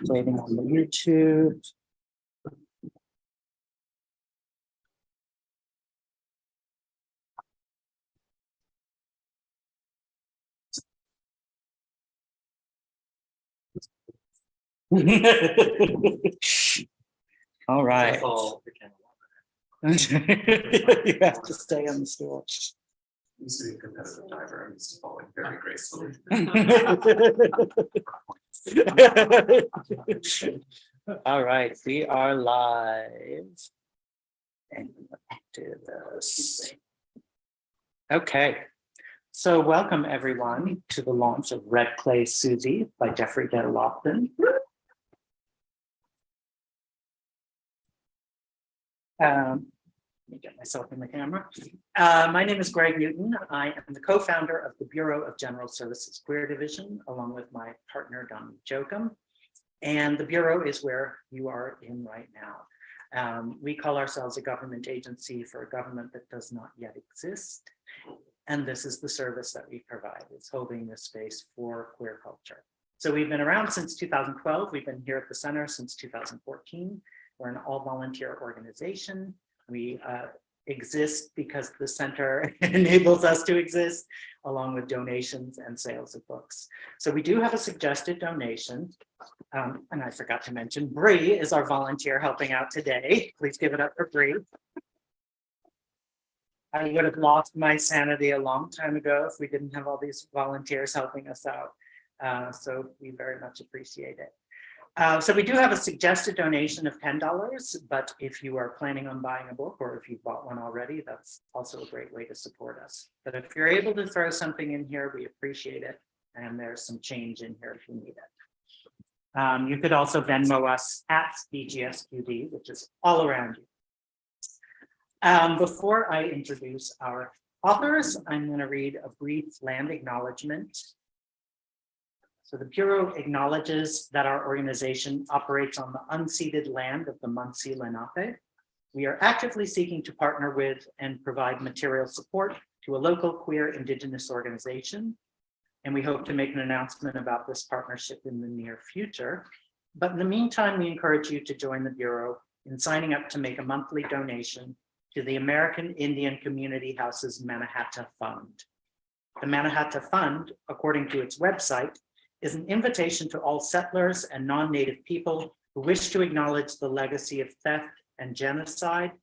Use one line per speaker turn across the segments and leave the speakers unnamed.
Waiting on the YouTube. All right. You have to stay on the stool.
Used to be a competitive diver. I'm used to falling very gracefully.
All right, we are live. And do this. Okay, so welcome everyone to the launch of Red Clay SUZIE by Jeffrey Dale Lofton. Let me get myself in the camera. My name is Greg Newton. I am the co-founder of the Bureau of General Services Queer Division, along with my partner, Don Jokum. And the Bureau is where you are in right now. We call ourselves a government agency for a government that does not yet exist. And this is the service that we provide, is holding this space for queer culture. So we've been around since 2012. We've been here at the center since 2014. We're an all-volunteer organization. We exist because the center enables us to exist, along with donations and sales of books. So we do have a suggested donation. And I forgot to mention, Bree is our volunteer helping out today. Please give it up for Bree. I would have lost my sanity a long time ago if we didn't have all these volunteers helping us out. So we very much appreciate it. So we do have a suggested donation of $10, but if you are planning on buying a book or if you bought one already, that's also a great way to support us. But if you're able to throw something in here, we appreciate it. And there's some change in here if you need it. You could also Venmo us at BGSQD, which is all around you. Before I introduce our authors, I'm going to read a brief land acknowledgement. So the Bureau acknowledges that our organization operates on the unceded land of the Munsee Lenape. We are actively seeking to partner with and provide material support to a local queer Indigenous organization. And we hope to make an announcement about this partnership in the near future. But in the meantime, we encourage you to join the Bureau in signing up to make a monthly donation to the American Indian Community Houses Mannahatta Fund. The Mannahatta Fund, according to its website, is an invitation to all settlers and non-native people who wish to acknowledge the legacy of theft and genocide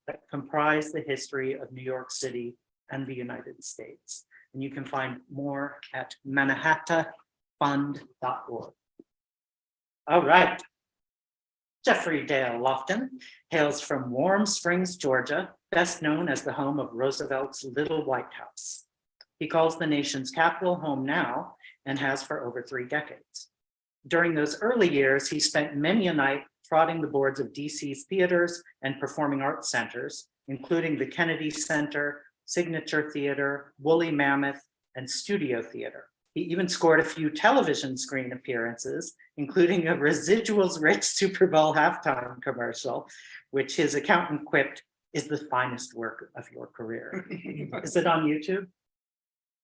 that comprise the history of New York City and the United States. And you can find more at mannahattafund.org. All right. Jeffrey Dale Lofton hails from Warm Springs, Georgia, best known as the home of Roosevelt's Little White House. He calls the nation's capital home now and has for over 3 decades. During those early years, he spent many a night trotting the boards of DC's theaters and performing arts centers, including the Kennedy Center, Signature Theater, Woolly Mammoth, and Studio Theater. He even scored a few television screen appearances, including a residuals-rich Super Bowl halftime commercial, which his accountant quipped is the finest work of your career. Is it on YouTube?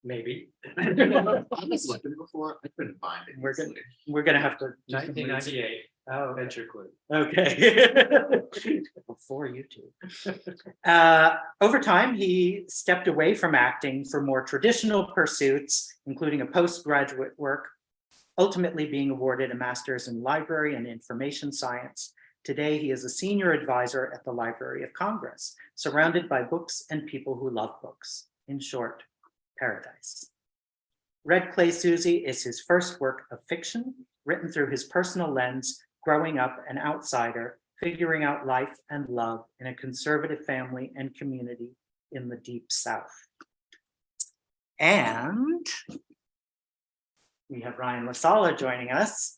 Maybe.
I was looking before. I couldn't find it.
We're gonna have to.
1998.
Oh,
Venture clue.
okay. Before YouTube. Over time, he stepped away from acting for more traditional pursuits, including a postgraduate work, ultimately being awarded a master's in library and information science. Today, he is a senior advisor at the Library of Congress, surrounded by books and people who love books. In short, paradise. Red Clay SUZIE is his first work of fiction, written through his personal lens, growing up an outsider, figuring out life and love in a conservative family and community in the Deep South. And we have Ryan LaSala joining us,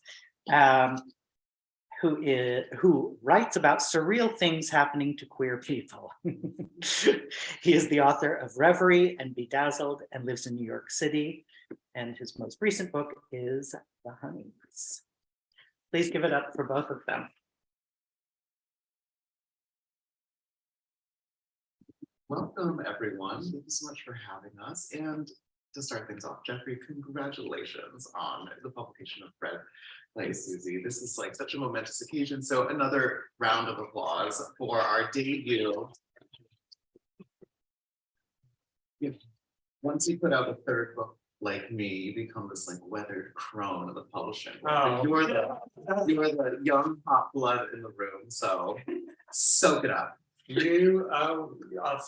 who writes about surreal things happening to queer people. He is the author of Reverie and Bedazzled and lives in New York City. And his most recent book is The Honeys. Please give it up for both of them.
Welcome, everyone. Thank you so much for having us. And to start things off, Jeffrey, congratulations on the publication of Red Play Susie. This is like such a momentous occasion. So another round of applause for our debut. Once you put out a third book like me, you become this like weathered crone of the publishing world.
Oh.
You are the young hot blood in the room. So soak it up.
You,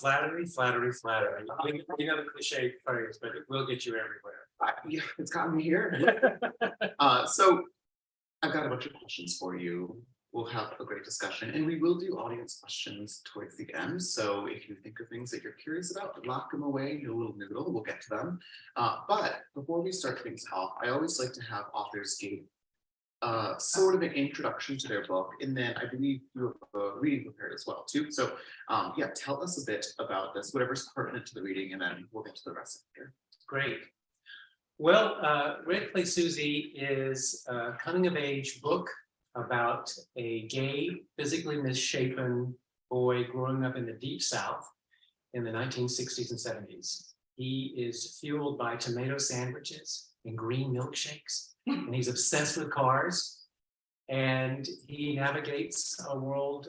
flattery. You know the cliche phrase, but it will get you everywhere.
Yeah, it's gotten me here. So I've got a bunch of questions for you. We'll have a great discussion and we will do audience questions towards the end. So if you think of things that you're curious about, lock them away in your little noodle, we'll get to them. But before we start things off, I always like to have authors give sort of an introduction to their book. And then I believe you have a reading prepared as well too. So yeah, tell us a bit about this, whatever's pertinent to the reading, and then we'll get to the rest of it here.
Great. Well, Red Play Susie is a coming of age book about a gay, physically misshapen boy growing up in the Deep South in the 1960s and 70s. He is fueled by tomato sandwiches and green milkshakes, and he's obsessed with cars. And he navigates a world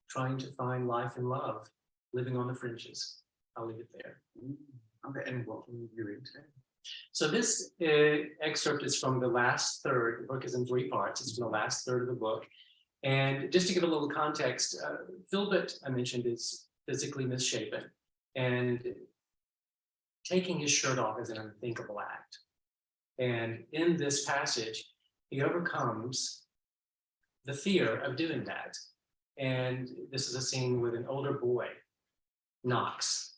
trying to find life and love, living on the fringes. I'll leave it there.
Okay, and what will you be reading today?
So this excerpt is from the last third. The book is in 3 parts. It's from the last third of the book. And just to give a little context, Philbert, I mentioned, is physically misshapen. And taking his shirt off is an unthinkable act. And in this passage, he overcomes the fear of doing that. And this is a scene with an older boy, Knox.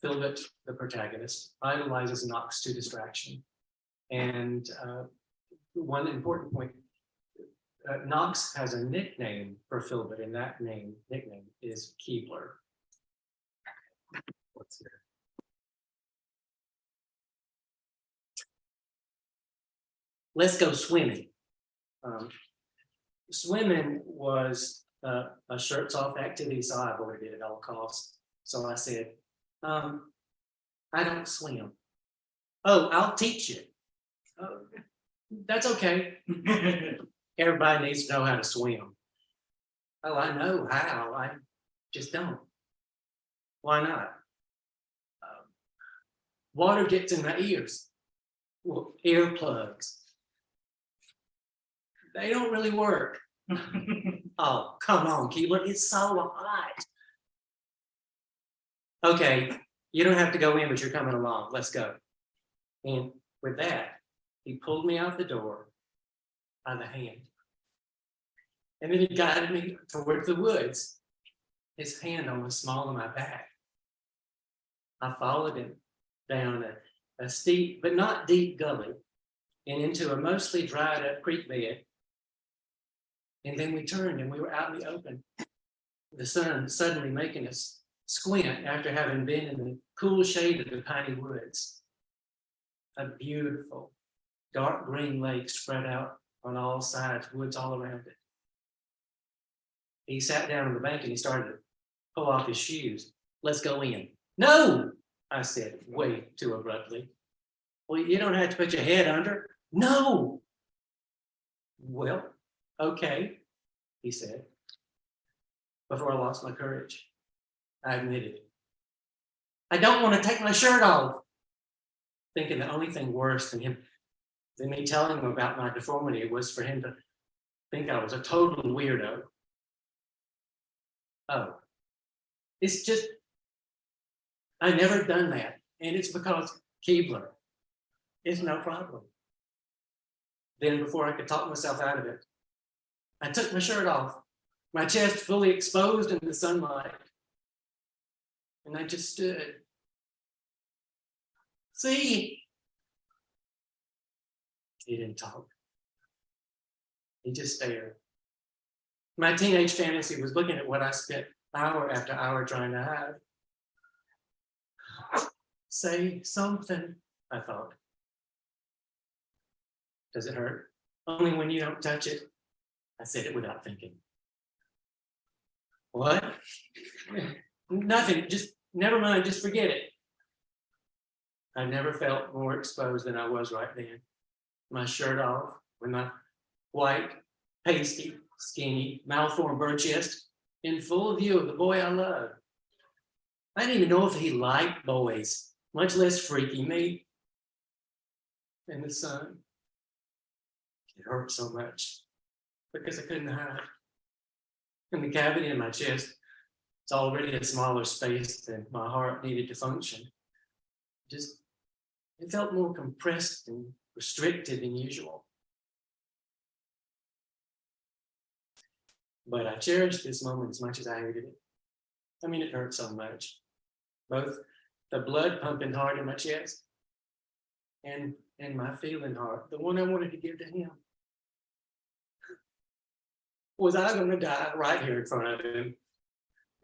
Philbert, the protagonist, idolizes Knox to distraction. And one important point, Knox has a nickname for Philbert, and that nickname is Keebler.
What's here?
Let's go swimming. Swimming was a shirts off activity, so I avoided it at all costs. So I said, I don't swim. Oh, I'll teach you. That's okay. Everybody needs to know how to swim. Oh, I know how. I just don't. Why not? Water gets in my ears. Well, earplugs. They don't really work. Oh, come on, Keebler. It's so hot. Okay, you don't have to go in, but you're coming along. Let's go. And with that, he pulled me out the door by the hand. And then he guided me towards the woods, his hand on the small of my back. I followed him down a steep, but not deep gully, and into a mostly dried up creek bed. And then we turned and we were out in the open. The sun suddenly making us squint after having been in the cool shade of the piney woods. A beautiful dark green lake spread out on all sides, woods all around it. He sat down on the bank and he started to pull off his shoes. Let's go in. No, I said, way too abruptly. Well, you don't have to put your head under. No. Well, okay, he said. Before I lost my courage, I admitted, I don't want to take my shirt off. Thinking the only thing worse than me telling him about my deformity was for him to think I was a total weirdo. Oh, it's just, I never done that. And it's because Keebler is no problem. Then before I could talk myself out of it, I took my shirt off, my chest fully exposed in the sunlight. And I just stood. See? He didn't talk. He just stared. My teenage fantasy was looking at what I spent hour after hour trying to hide. Say something, I thought. Does it hurt? Only when you don't touch it. I said it without thinking. What? Nothing, just never mind, just forget it. I never felt more exposed than I was right then. My shirt off, with my white, pasty, skinny, malformed bird chest, in full view of the boy I loved. I didn't even know if he liked boys, much less freaky me. And the sun, it hurt so much because I couldn't hide. In the cavity in my chest, it's already a smaller space than my heart needed to function. Just, it felt more compressed and restricted than usual. But I cherished this moment as much as I hated it. I mean, it hurt so much. Both the blood pumping hard in my chest and my feeling heart, the one I wanted to give to him. Was I going to die right here in front of him?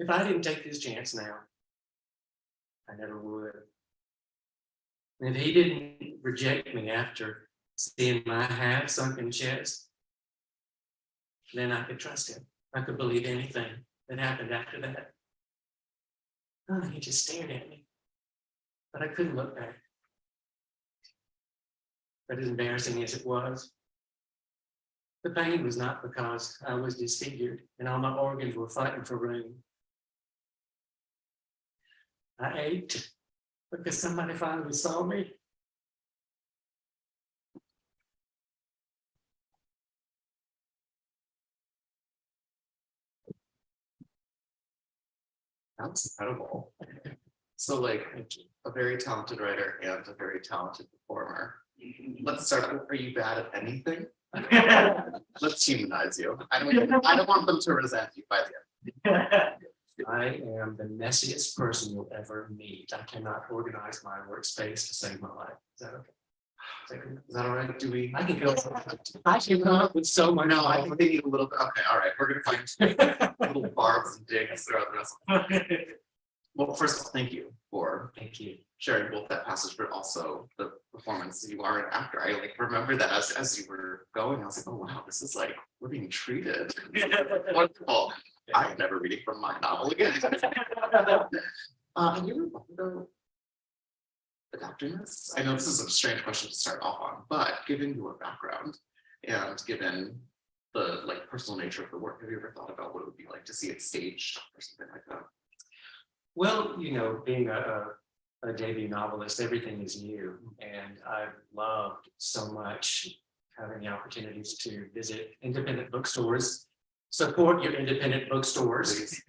If I didn't take this chance now, I never would. And if he didn't reject me after seeing my half-sunken chest, then I could trust him. I could believe anything that happened after that. Oh, he just stared at me, but I couldn't look back. But as embarrassing as it was, the pain was not because I was disfigured and all my organs were fighting for room. I ached because somebody finally saw me.
That's incredible. So like a very talented writer and a very talented performer. Let's start with, are you bad at anything? Let's humanize you. I don't want them to resent you by the end.
I am the messiest person you'll ever meet. I cannot organize my workspace to save my life. Is that okay?
Is that all right? Do we?
I can go. I can come up with so much.
No, I think they need a little bit. Okay, all right. We're gonna find little barbs and digs throughout the rest. Well, first of all, thank you for sharing both that passage, but also the performance. You are an actor. I like remember that as you were going, I was like, oh wow, this is like we're being treated. Wonderful. I'm never reading from my novel again. Have you ever thought about adapting this? I know this is a strange question to start off on, but given your background and given the like personal nature of the work, have you ever thought about what it would be like to see it staged or something like that?
Well, you know, being a debut novelist, everything is new, and I've loved so much having the opportunities to visit independent bookstores, support your independent bookstores,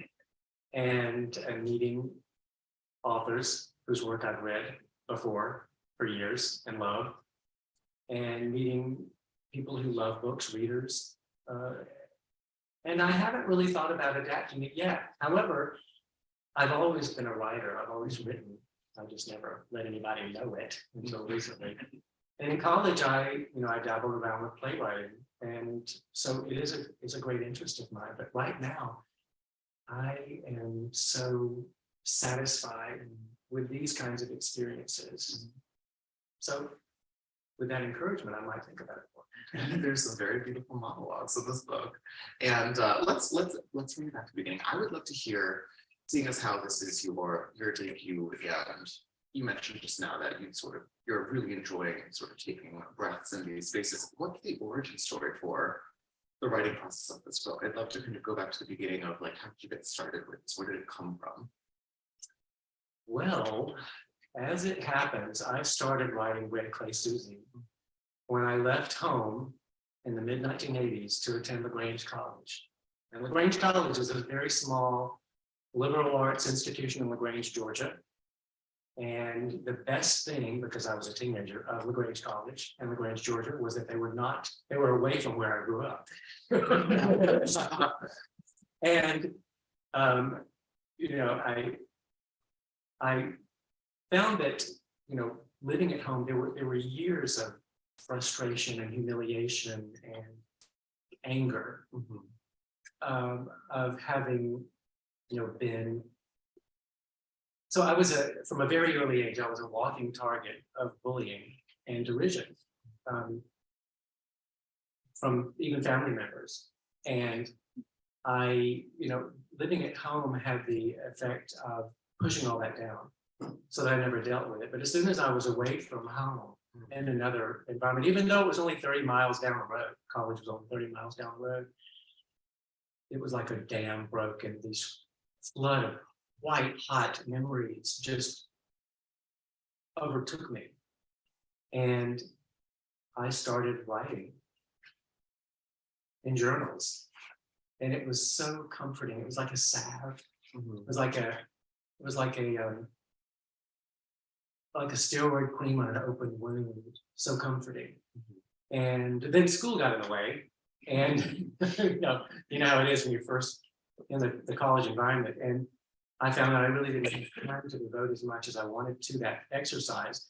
and meeting authors whose work I've read before for years and love, and meeting people who love books, readers. And I haven't really thought about adapting it yet. However, I've always been a writer. I've always written. I just never let anybody know it until recently. And in college, I dabbled around with playwriting, and so it's a great interest of mine. But right now, I am so satisfied with these kinds of experiences. So, with that encouragement, I might think about it more.
There's some very beautiful monologues in this book, and let's bring it back to the beginning. I would love to hear, seeing as how this is your debut, and you mentioned just now that you're really enjoying sort of taking breaths in these spaces. What's the origin story for the writing process of this book? I'd love to kind of go back to the beginning of like, how did you get started with this? Where did it come from?
Well, as it happens, I started writing Red Clay SUZIE when I left home in the mid-1980s to attend LaGrange College. And LaGrange College is a very small liberal arts institution in LaGrange, Georgia. And the best thing, because I was a teenager of LaGrange College and LaGrange, Georgia, was that they were away from where I grew up. And, I found that, living at home, there were years of frustration and humiliation and anger of having, been. So I was from a very early age, I was a walking target of bullying and derision from even family members. And I, living at home had the effect of pushing all that down so that I never dealt with it. But as soon as I was away from home in another environment, even though it was only 30 miles down the road, college was only 30 miles down the road, it was like a dam broke and this flood of white hot memories just overtook me. And I started writing in journals. And it was so comforting. It was like a salve. It was like a steroid cream on an open wound. So comforting. And then school got in the way. And you know how it is when you're first in the college environment. And I found that I really didn't have time to devote as much as I wanted to that exercise.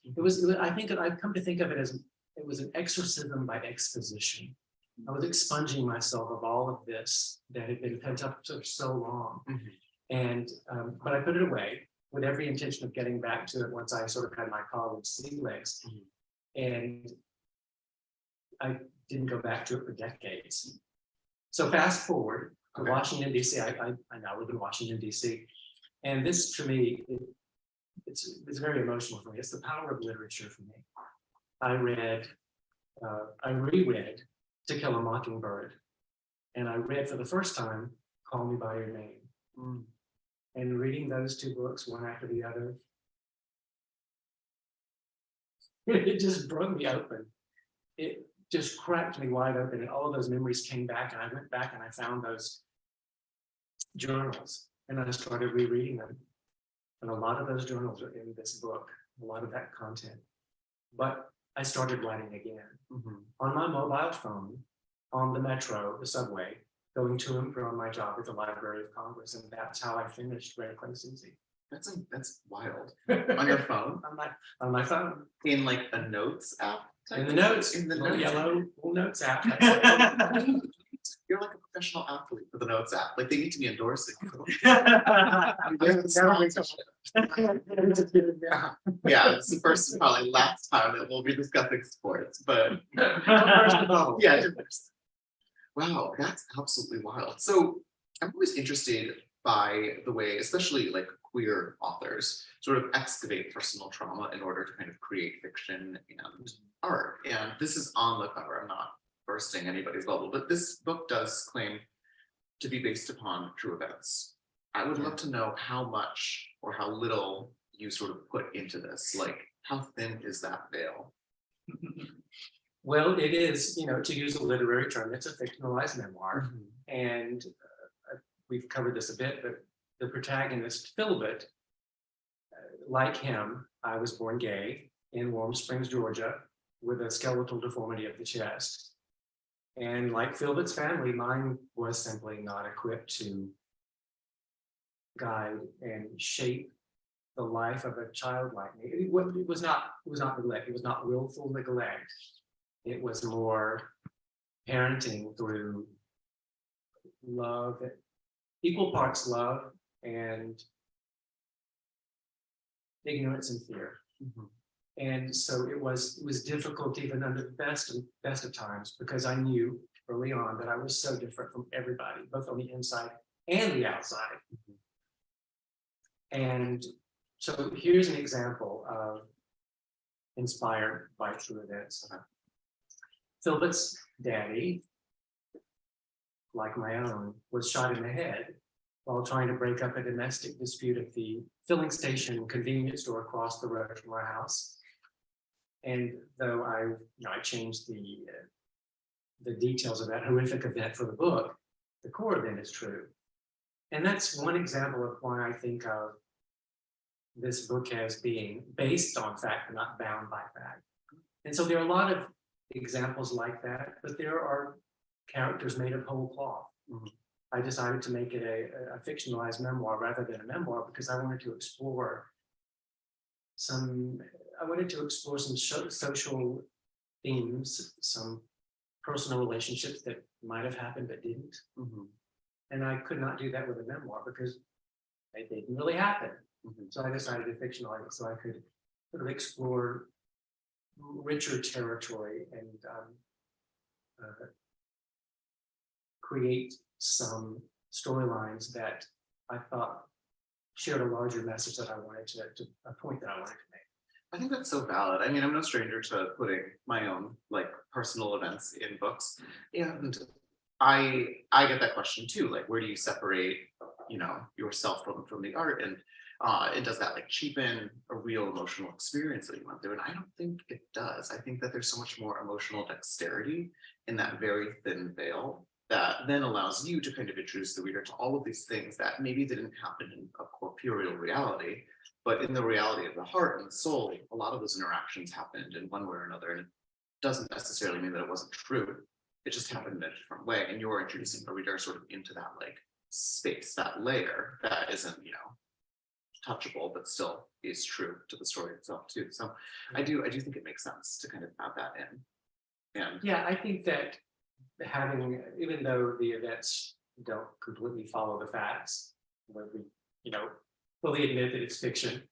I think I've come to think of it as it was an exorcism by exposition. I was expunging myself of all of this that had been pent up for so long. And but I put it away with every intention of getting back to it once I sort of had my college sea legs. And I didn't go back to it for decades. So fast forward to Washington, D.C. I now live in Washington, D.C. And this, to me, it's very emotional for me. It's the power of literature for me. I reread To Kill a Mockingbird, and I read for the first time Call Me by Your Name. And reading those two books one after the other, it just broke me open. It just cracked me wide open, and all of those memories came back, and I went back and I found those journals, and I started rereading them. And a lot of those journals are in this book, a lot of that content. But I started writing again on my mobile phone, on the metro, the subway, going to and from my job at the Library of Congress. And that's how I finished Rare Clay SUZIE.
That's wild. On your phone?
on my phone.
In like a notes app?
In the notes.
In the
little
notes.
yellow little notes app.
You're like a professional athlete for the notes app. Like they need to be endorsing you.
Yeah,
Yeah, it's the first and probably last time that we'll be discussing sports, but yeah. Wow, that's absolutely wild. So I'm always interested by the way, especially like queer authors, sort of excavate personal trauma in order to kind of create fiction and art. And this is on the cover. I'm not bursting anybody's bubble, but this book does claim to be based upon true events. I would love to know how much or how little you sort of put into this. Like, how thin is that veil?
Well, it is, to use a literary term, it's a fictionalized memoir. And we've covered this a bit, but the protagonist, Philbert, like him, I was born gay in Warm Springs, Georgia, with a skeletal deformity of the chest. And like Philbert's family, mine was simply not equipped to guide and shape the life of a child like me. It was not neglect. It was not willful neglect. It was more parenting through love, equal parts love and ignorance and fear. And so it was difficult even under the best of times, because I knew early on that I was so different from everybody, both on the inside and the outside. And so here's an example of inspired by true events. Philbert's daddy, like my own, was shot in the head while trying to break up a domestic dispute at the filling station convenience store across the road from our house. And though I changed the details of that horrific event for the book, the core event is true. And that's one example of why I think of this book as being based on fact and not bound by fact. And so there are a lot of examples like that, but there are characters made of whole cloth. I decided to make it a fictionalized memoir rather than a memoir because I wanted to explore some social themes, some personal relationships that might have happened but didn't. And I could not do that with a memoir because they didn't really happen. So I decided to fictionalize it so I could sort of explore richer territory and create some storylines that I thought shared a larger message that I wanted to a point that I wanted to make.
I think that's so valid. I mean, I'm no stranger to putting my own like personal events in books. And I get that question too. Like, where do you separate, yourself from the art? And does that like cheapen a real emotional experience that you went through? And I don't think it does. I think that there's so much more emotional dexterity in that very thin veil that then allows you to kind of introduce the reader to all of these things that maybe didn't happen in a corporeal reality, but in the reality of the heart and the soul, a lot of those interactions happened in one way or another. And it doesn't necessarily mean that it wasn't true. It just happened in a different way. And you're introducing the reader sort of into that like space, that layer that isn't, touchable, but still is true to the story itself too. So I do think it makes sense to kind of have that in. And
Yeah, I think that having, even though the events don't completely follow the facts, when we, fully admit that it's fiction,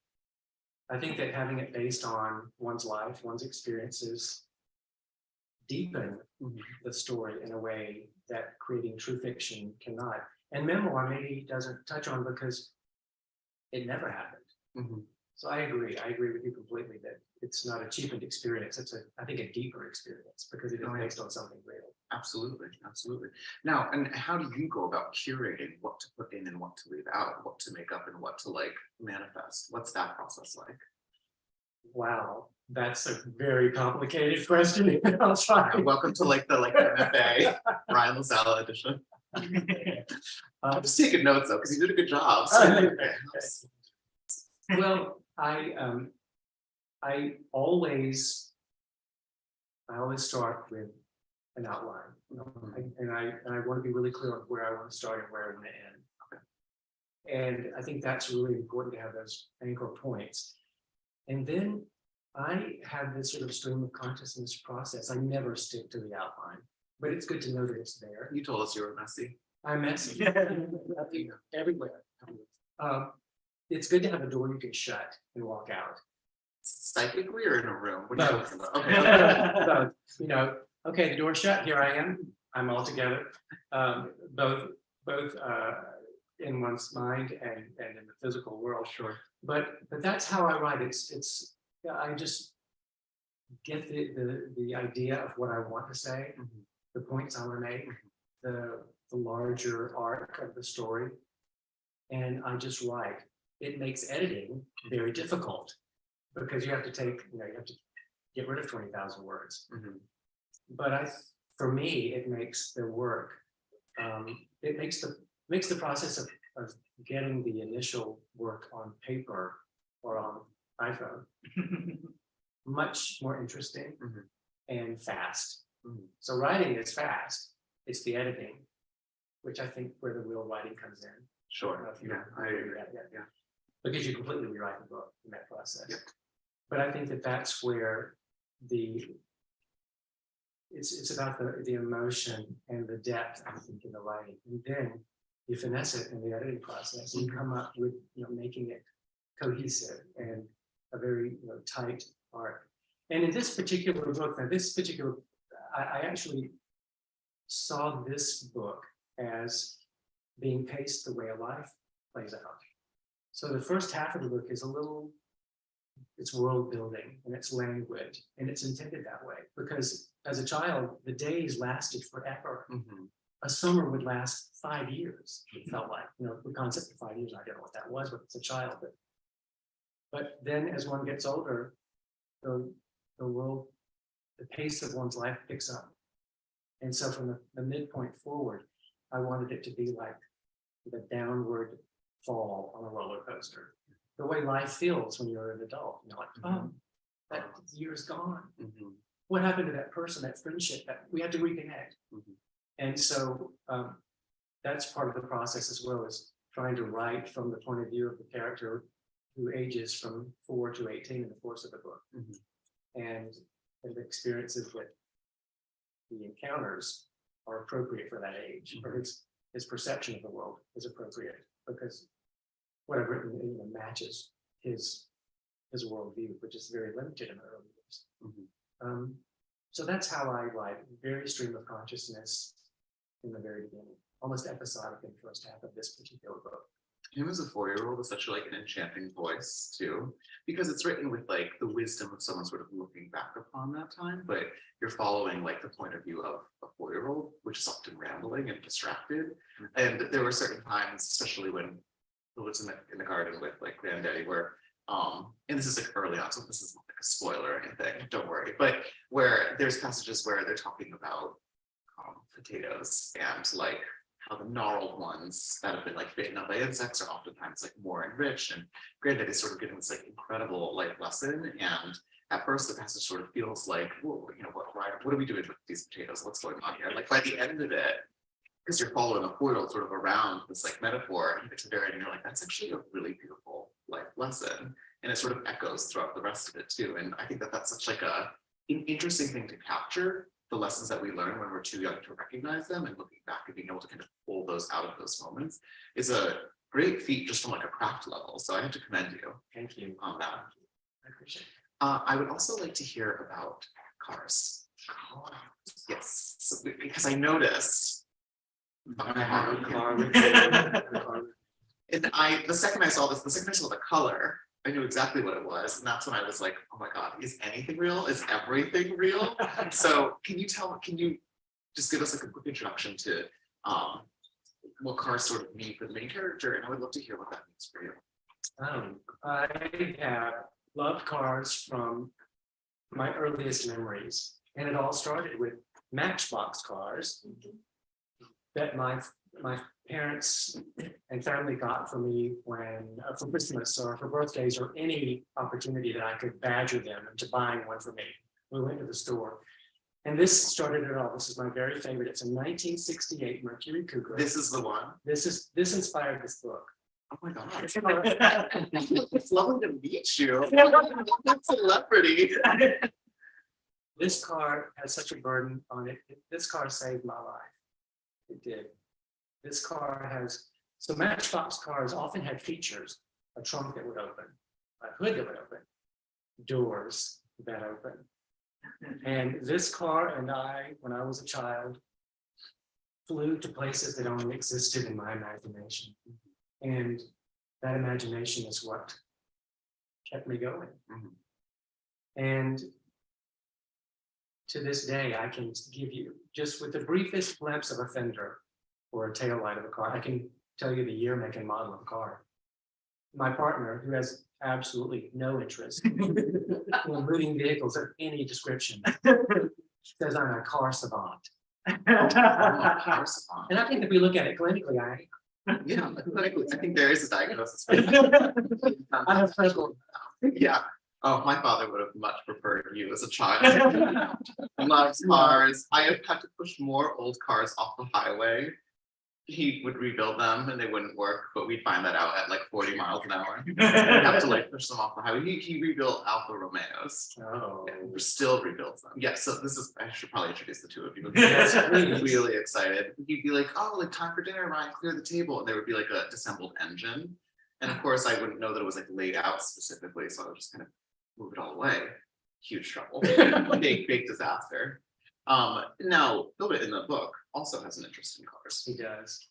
I think that having it based on one's life, one's experiences, deepen the story in a way that creating true fiction cannot. And memoir maybe doesn't touch on because it never happened. So I agree with you completely that it's not a cheapened experience. It's I think a deeper experience because it is based on something real.
Absolutely. Now, and how do you go about curating what to put in and what to leave out, what to make up and what to like manifest? What's that process like?
Wow, that's a very complicated question. I'll try.
Welcome to like the MFA Ryan LaSala edition. I'm just taking notes though, because you did a good job. So.
Well, I always start with an outline, and I want to be really clear on where I want to start and where I want to end. And I think that's really important to have those anchor points. And then I have this sort of stream of consciousness process. I never stick to the outline, but it's good to know that it's there.
You told us you were messy.
I'm messy everywhere. It's good to have a door you can shut and walk out.
Psychically or in a room? What are you
Both.
talking about? Okay.
Okay, the door's shut, here I am, I'm all together. Both in one's mind and in the physical world. Sure. But that's how I write. I just get the idea of what I want to say, the points I want to make, the larger arc of the story, and I just write. It makes editing very difficult because you have to get rid of 20,000 words. But for me, it makes the work. It makes the process of getting the initial work on paper or on iPhone much more interesting and fast. So writing is fast. It's the editing, which I think where the real writing comes in.
Sure. I agree. Yeah.
Because you completely rewrite the book in that process.
Yep.
But I think that's where it's about the emotion and the depth, I think, in the writing. And then you finesse it in the editing process and you come up with making it cohesive and a very tight arc. And in this particular book, I actually saw this book as being paced the way a life plays out. So the first half of the book is it's world building and it's language, and it's intended that way because as a child, the days lasted forever. A summer would last 5 years. It felt like, the concept of 5 years, I don't know what that was, but it's a child. But then as one gets older, the pace of one's life picks up. And so from the midpoint forward, I wanted it to be like the downward fall on a roller coaster. The way life feels when you're an adult. Like, oh, that year's gone. What happened to that person, that friendship, that we had to reconnect? And so that's part of the process as well, is trying to write from the point of view of the character who ages from 4 to 18 in the course of the book. And the experiences that he encounters are appropriate for that age, or his perception of the world is appropriate because what I've written matches his worldview, which is very limited in the early years. So that's how I write, very stream of consciousness in the very beginning, almost episodic in the first half of this particular book.
Him as a 4-year-old is such like an enchanting voice too, because it's written with like the wisdom of someone sort of looking back upon that time, but you're following like the point of view of a 4-year-old, which is often rambling and distracted. And there were certain times, especially when he was in the garden with like granddaddy, where and this is like early on, so this is not like a spoiler or anything, don't worry, but where there's passages where they're talking about potatoes and like how the gnarled ones that have been like bitten up by insects are oftentimes like more enriched, and granddad is sort of giving this like incredible life lesson. And at first the passage sort of feels like, well, you know, what are we doing with these potatoes? What's going on here? Like by the end of it, because you're following a 4-year-old sort of around this like metaphor, and you get to the very end and you're like, that's actually a really beautiful life lesson. And it sort of echoes throughout the rest of it too. And I think that that's such like an interesting thing to capture, the lessons that we learn when we're too young to recognize them, and looking back and being able to kind of pull those out of those moments is a great feat just from like a craft level. So I have to commend you.
Thank you.
On that.
I appreciate it.
I would also like to hear about cars. Yes, so, because I noticed. And the second I saw this, the second I saw the color, I knew exactly what it was. And that's when I was like, oh my God, is anything real? Is everything real? So can you just give us like a quick introduction to what cars sort of mean for the main character? And I would love to hear what that means for you.
I have loved cars from my earliest memories. And it all started with Matchbox cars that my parents and family got for me when for Christmas or for birthdays or any opportunity that I could badger them into buying one for me. We went to the store. And this started it all. This is my very favorite. It's a 1968 Mercury Cougar.
This is the one.
This inspired this book.
Oh my God. It's lovely to meet you. Celebrity.
This car has such a burden on it. This car saved my life. It did. This car has, so Matchbox cars often had features, a trunk that would open, a hood that would open, doors that open. And this car and I, when I was a child, flew to places that only existed in my imagination. And that imagination is what kept me going. And to this day, I can give you, just with the briefest glimpse of a fender or a tail light of a car, I can tell you the year, make, and model of a car. My partner, who has absolutely no interest in moving vehicles of any description, says I'm a car savant. And I think if we look at it clinically,
Yeah, clinically, I think there is a diagnosis.
I have clinical.
Yeah. Oh, my father would have much preferred you as a child. Loves cars. I have had to push more old cars off the highway. He would rebuild them and they wouldn't work, but we'd find that out at like 40 miles an hour. We'd have to like push them off the highway. He rebuilt Alfa Romeos.
Oh.
And still rebuilds them. Yeah, so this is, I should probably introduce the two of you.
Yes,
I'm really excited. He'd be like, oh, like time for dinner, Ryan, clear the table. And there would be like a disassembled engine. And of course, I wouldn't know that it was like laid out specifically, so I would just kind of move it all away. Huge trouble. big disaster. Now, Philbert in the book also has an interest in cars.
He does.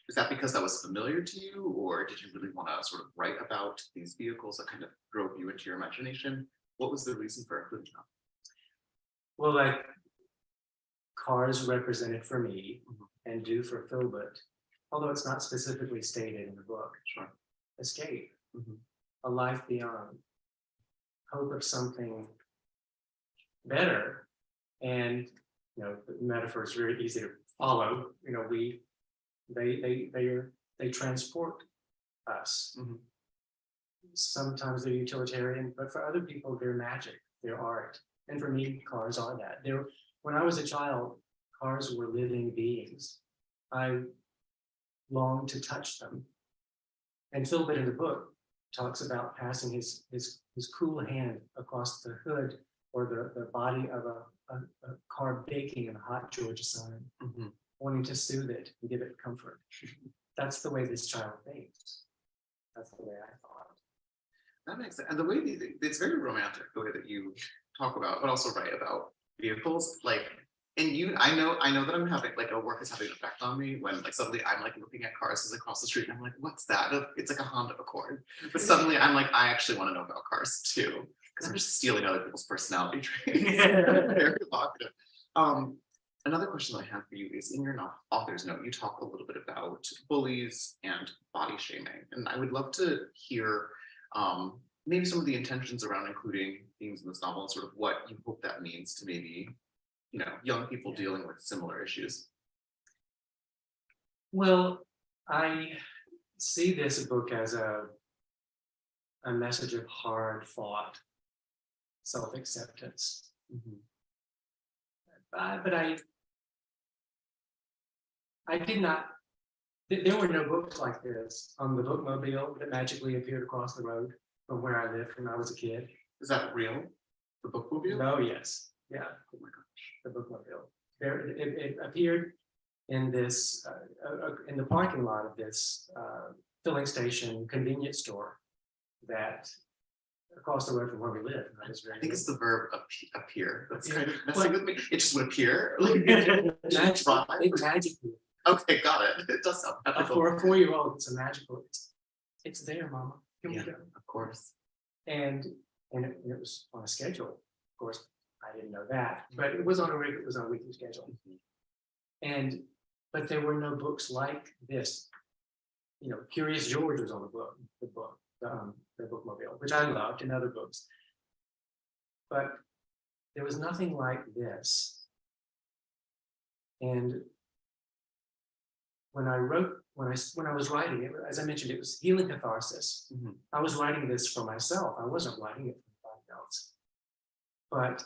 Is that because that was familiar to you, or did you really want to sort of write about these vehicles that kind of drove you into your imagination? What was the reason for including them?
Well, like cars represented for me and do for Philbert, although it's not specifically stated in the book.
Sure.
Escape, a life beyond, hope of something better. And you know, the metaphor is very easy to follow. You know, they transport us. Sometimes they're utilitarian, but for other people, they're magic, they're art. And for me, cars are that. When I was a child, cars were living beings. I longed to touch them. And Philbert in the book talks about passing his cool hand across the hood or the body of a car baking in a hot Georgia sun, wanting to soothe it and give it comfort. That's the way this child thinks. That's the way I thought.
That makes sense. And the way it's very romantic, the way that you talk about, but also write about vehicles. Like And I know that I'm having like a work is having an effect on me when like suddenly I'm like looking at cars as across the street and I'm like, what's that? It's like a Honda Accord. But suddenly I'm like, I actually want to know about cars too. Because I'm just stealing other people's personality traits. Very evocative. Another question that I have for you is in your author's note, you talk a little bit about bullies and body shaming. And I would love to hear maybe some of the intentions around including themes in this novel and sort of what you hope that means to maybe, young people dealing with similar issues.
Well, I see this book as a message of hard fought self-acceptance. But I did not, there were no books like this on the bookmobile that magically appeared across the road from where I lived when I was a kid.
Is that real? The bookmobile?
Oh, yes. Yeah.
Oh my gosh.
The bookmobile. It appeared in this, in the parking lot of this filling station convenience store that across the road from where we live. And that was very
I think it's the verb appear. That's kind of
But-
messing with me. It just would appear. Like,
It magically.
okay, got it. It does sound magical.
For a 4-year-old, it's a magical. It's there, Mama. Here
Yeah,
we go.
of course.
And it was on a schedule. Of course, I didn't know that, but it was on a weekly schedule. But there were no books like this. Curious George was on the bookmobile, which I loved, and other books. But there was nothing like this. And when I was writing it, as I mentioned, it was healing catharsis. I was writing this for myself. I wasn't writing it for anybody else. But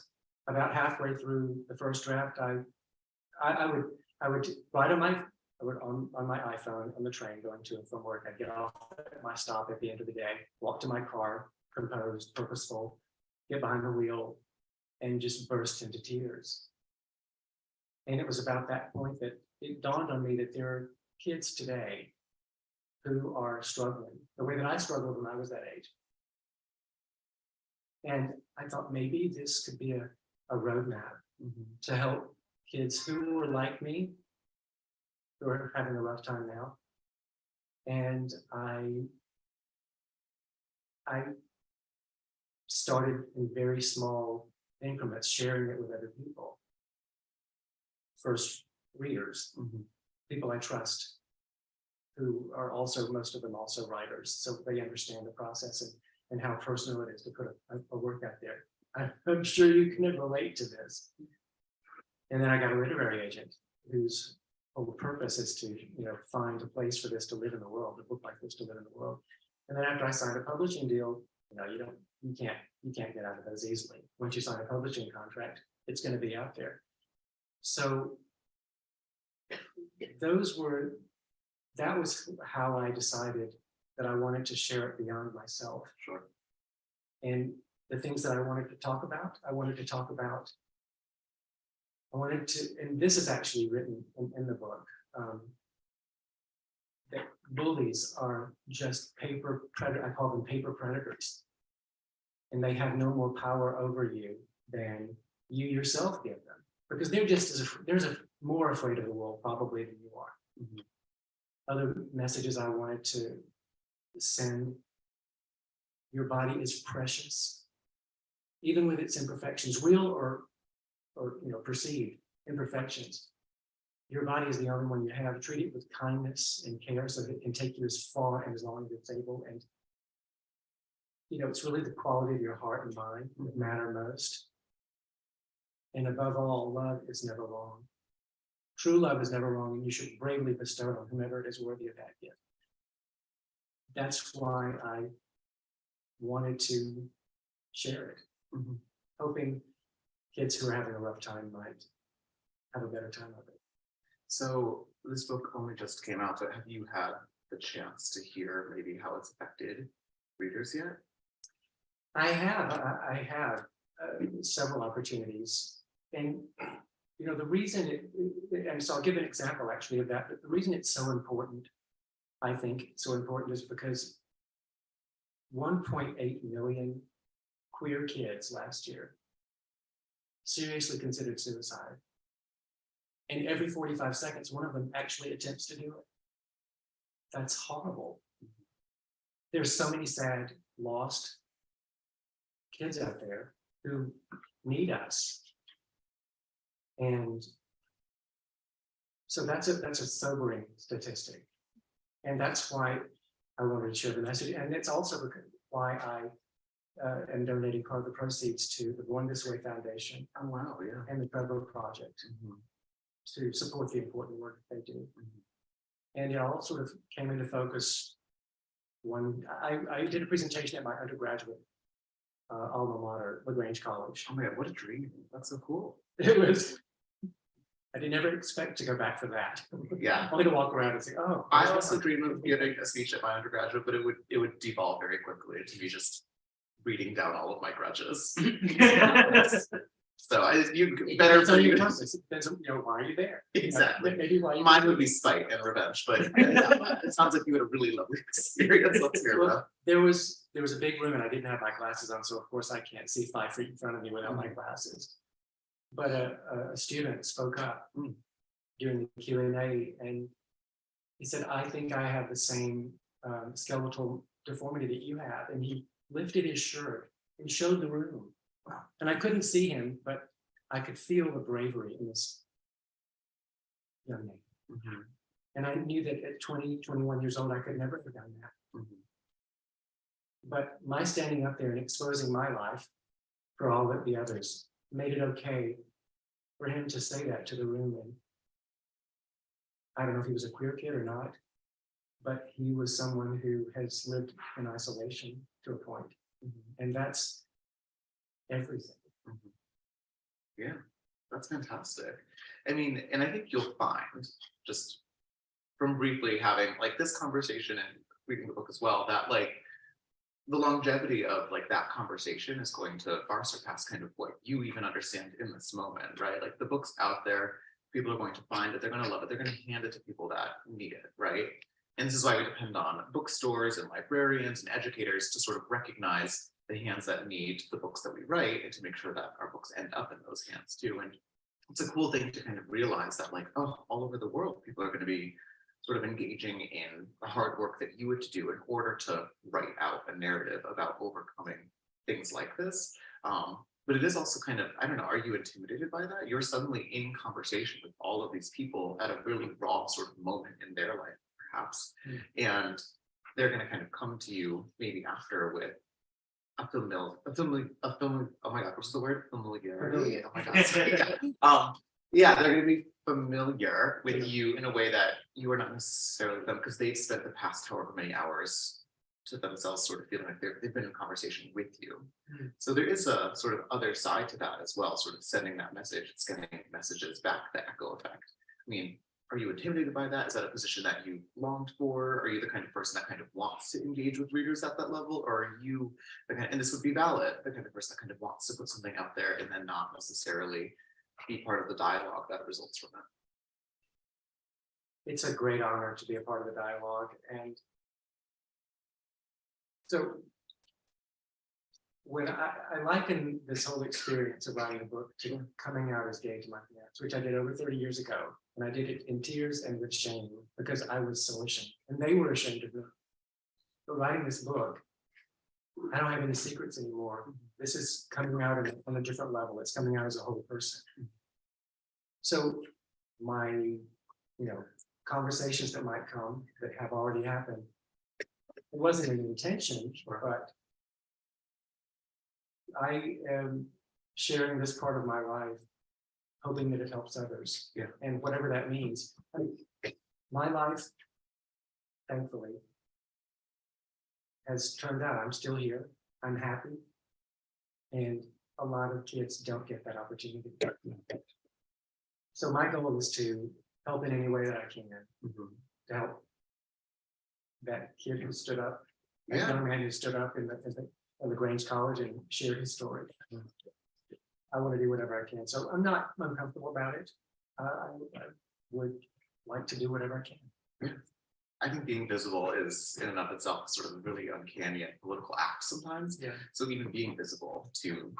about halfway through the first draft, I would write on my iPhone on the train going to and from work. I'd get off at my stop at the end of the day, walk to my car, composed, purposeful, get behind the wheel, and just burst into tears. And it was about that point that it dawned on me that there are kids today who are struggling the way that I struggled when I was that age. And I thought maybe this could be a roadmap to help kids who were like me, who are having a rough time now. And I started in very small increments, sharing it with other people. First readers, people I trust, who are also, most of them also writers, so they understand the process and how personal it is to put a work out there. I'm sure you can relate to this. And then I got a literary agent whose whole purpose is to, find a place for this to live in the world, a book like this to live in the world. And then after I signed a publishing deal, you can't get out of those easily. Once you sign a publishing contract, it's going to be out there. So that was how I decided that I wanted to share it beyond myself.
Sure.
And the things that I wanted to talk about, and this is actually written in the book, that bullies are just I call them paper predators. And they have no more power over you than you yourself give them. Because they're more afraid of the world probably than you are. Other messages I wanted to send: your body is precious, even with its imperfections, real or perceived imperfections. Your body is the only one you have. Treat it with kindness and care so that it can take you as far and as long as it's able. And it's really the quality of your heart and mind that matter most. And above all, love is never wrong. True love is never wrong, and you should bravely bestow it on whomever it is worthy of that gift. That's why I wanted to share it, hoping kids who are having a rough time might have a better time of it.
So this book only just came out, but have you had the chance to hear maybe how it's affected readers yet?
I have several opportunities, and the reason and so I'll give an example actually of that. But the reason it's so important, I think, is because 1.8 million queer kids last year seriously considered suicide. And every 45 seconds, one of them actually attempts to do it. That's horrible. There's so many sad, lost kids out there who need us. And so that's a sobering statistic. And that's why I wanted to share the message. And it's also why I am donating part of the proceeds to the Born This Way Foundation.
Oh, wow, yeah.
And the Trevor Project to support the important work that they do. And it all sort of came into focus when I did a presentation at my undergraduate alma mater, LaGrange College.
Oh my God, what a dream. That's so cool.
It was, I did never expect to go back for that.
Yeah.
Only to walk around and say, oh.
I also dream of giving a speech at my undergraduate, but it would devolve very quickly to me just reading down all of my grudges. So you better
So you
you
know, why are you there?
exactly.
Maybe why you
Mine would be spite and revenge, but it sounds like you had a really lovely experience. Let's hear about it.
There was a big room and I didn't have my glasses on, so of course I can't see 5 feet in front of me without my glasses. But a student spoke up during the Q&A and he said, I think I have the same skeletal deformity that you have. And he lifted his shirt and showed the room. Wow. And I couldn't see him, but I could feel the bravery in this young man. And I knew that at 20, 21 years old, I could never have done that. But my standing up there and exposing my life for all of the others made it okay for him to say that to the room. And I don't know if he was a queer kid or not, but he was someone who has lived in isolation to a point. And that's everything.
Yeah, that's fantastic. I mean, and I think you'll find, just from briefly having like this conversation and reading the book as well, that like the longevity of like that conversation is going to far surpass kind of what you even understand in this moment, right? Like the book's out there, people are going to find it, they're going to love it, they're going to hand it to people that need it, right? And this is why we depend on bookstores and librarians and educators to sort of recognize the hands that need the books that we write and to make sure that our books end up in those hands too. And it's a cool thing to kind of realize that like, oh, all over the world, people are going to be sort of engaging in the hard work that you had to do in order to write out a narrative about overcoming things like this. But it is also kind of, I don't know, are you intimidated by that? You're suddenly in conversation with all of these people at a really raw sort of moment in their life, perhaps. And they're going to kind of come to you maybe after with oh my God, what's the word? Familiarity. Oh my God. Yeah, they're going to be familiar with you in a way that you are not necessarily with them because they've spent the past however many hours to themselves sort of feeling like they've been in conversation with you. So there is a sort of other side to that as well, sort of sending that message, it's getting messages back, the echo effect. I mean, are you intimidated by that? Is that a position that you longed for? Are you the kind of person that kind of wants to engage with readers at that level? Or are you the kind, and this would be valid, the kind of person that kind of wants to put something out there and then not necessarily be part of the dialogue that results from it?
It's a great honor to be a part of the dialogue. And so when I liken this whole experience of writing a book to coming out as gay to my parents, which I did over 30 years ago. And I did it in tears and with shame because I was so ashamed and they were ashamed of me. But writing this book, I don't have any secrets anymore. This is coming out on a different level. It's coming out as a whole person. So my, conversations that might come that have already happened, it wasn't an intention, but I am sharing this part of my life, hoping that it helps others.
Yeah.
And whatever that means. I mean, my life, thankfully, has turned out. I'm still here. I'm happy. And a lot of kids don't get that opportunity. So my goal is to help in any way that I can to help that kid who stood up, that young man who stood up in the LaGrange College and shared his story. I want to do whatever I can. So I'm not uncomfortable about it. I would like to do whatever I can.
I think being visible is in and of itself sort of a really uncanny and political act sometimes.
Yeah.
So even being visible to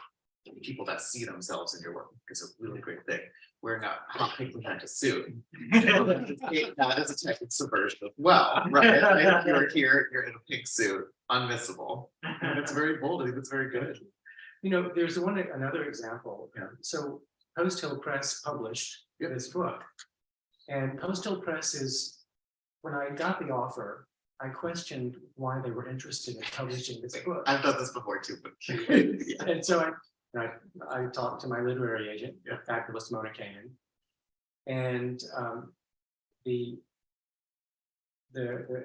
people that see themselves in your work is a really great thing. wearing a hot pink magenta suit. That is a type of subversion as well, right? Like, you're here, you're in a pink suit, unmissable. And it's very bold. I think it's very good.
You know, there's another example. So Post Hill Press published this book. And Post Hill Press is, when I got the offer, I questioned why they were interested in publishing this book.
I've done this before too, but
And so I talked to my literary agent, fabulous Mona Kanan, and the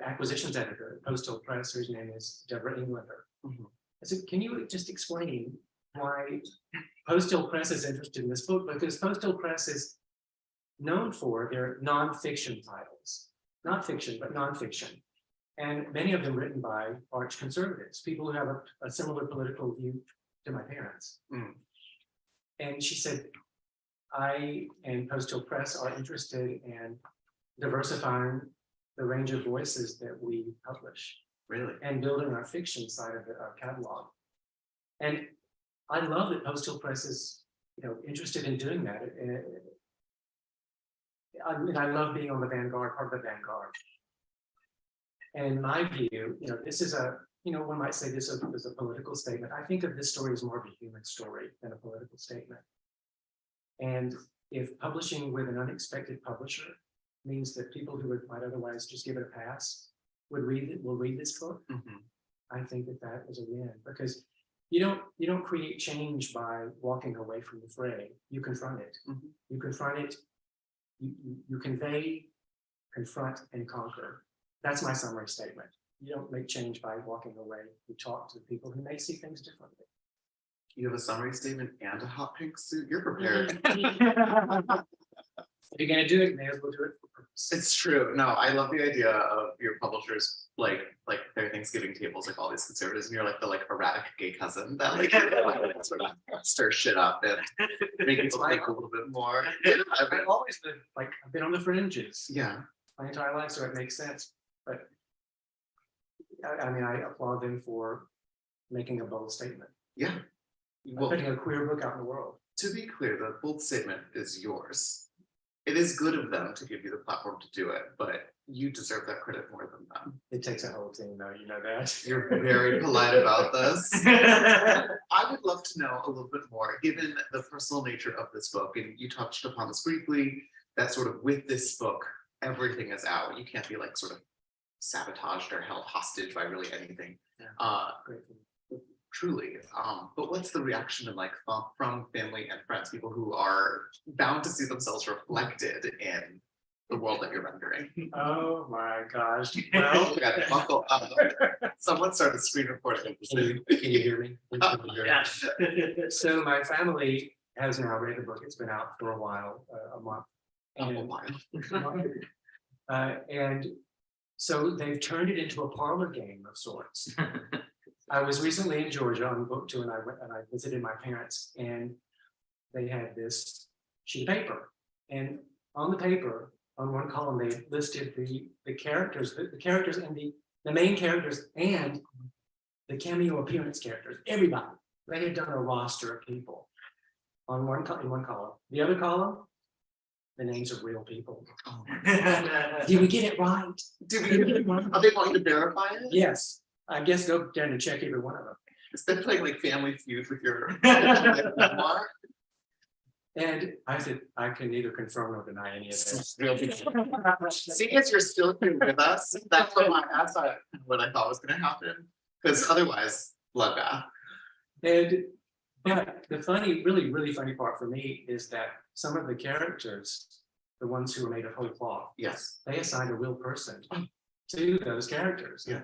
acquisitions editor at Post Hill Press, whose name is Deborah Englander. I said, can you just explain why Post Hill Press is interested in this book? Because Post Hill Press is known for their nonfiction titles, not fiction, but nonfiction. And many of them written by arch conservatives, people who have a similar political view to my parents. And she said, I and Post Hill Press are interested in diversifying the range of voices that we publish.
really,
And building our fiction side of our catalog. And I love that Post Hill Press is, interested in doing that. I love being on the vanguard, part of the vanguard. And in my view, this is one might say this is a political statement. I think of this story as more of a human story than a political statement. And if publishing with an unexpected publisher means that people who might otherwise just give it a pass will read this book, I think that is a win, because you don't create change by walking away from the fray. You confront it. You confront it. You convey, confront, and conquer. That's my summary statement. You don't make change by walking away. You talk to people who may see things differently.
you have a summary statement and a hot pink suit. You're prepared.
If you're gonna do it, you may as well do it for purpose.
It's true. No, I love the idea of your publishers like their Thanksgiving tables, like all these conservatives, and you're like the erratic gay cousin that sort of stir shit up and make people think a little bit more.
I've always been I've been on the fringes
Yeah.
my entire life, so it makes sense. But I applaud them for making a bold statement.
Yeah. Well,
Putting a queer book out in the world.
to be clear, the bold statement is yours. It is good of them to give you the platform to do it, but you deserve that credit more than them.
It takes a whole team, though, you know that.
You're very polite about this. I would love to know a little bit more, given the personal nature of this book, and you touched upon this briefly, that sort of with this book, everything is out. You can't be sort of sabotaged or held hostage by really anything.
Great.
Truly. But what's the reaction from family and friends, people who are bound to see themselves reflected in the world that you're rendering?
Oh my gosh.
Well,
Well,
we got to buckle up. Someone started screen recording.
can you hear me?
Yeah.
So my family has now read the book. It's been out for a while, a month. And so they've turned it into a parlor game of sorts. I was recently in Georgia on book tour, and I visited my parents, and they had this sheet of paper, and on the paper, on one column, they listed the characters, the characters and the main characters and the cameo appearance characters. Everybody. They had done a roster of people on in one column. The other column, the names of real people.
Oh,
Did we get it right?
are they going to verify it?
Yes. I guess go down and check every one of them.
Is that playing Family Feud with your memoir?
And I said, I can neither confirm nor deny any of this.
Seeing as you're still here with us, that's what I thought was going to happen. Because otherwise, bloodbath.
And but the really, really funny part for me is that some of the characters, the ones who were made of whole cloth,
Yes.
they assigned a real person to those characters.
Yeah.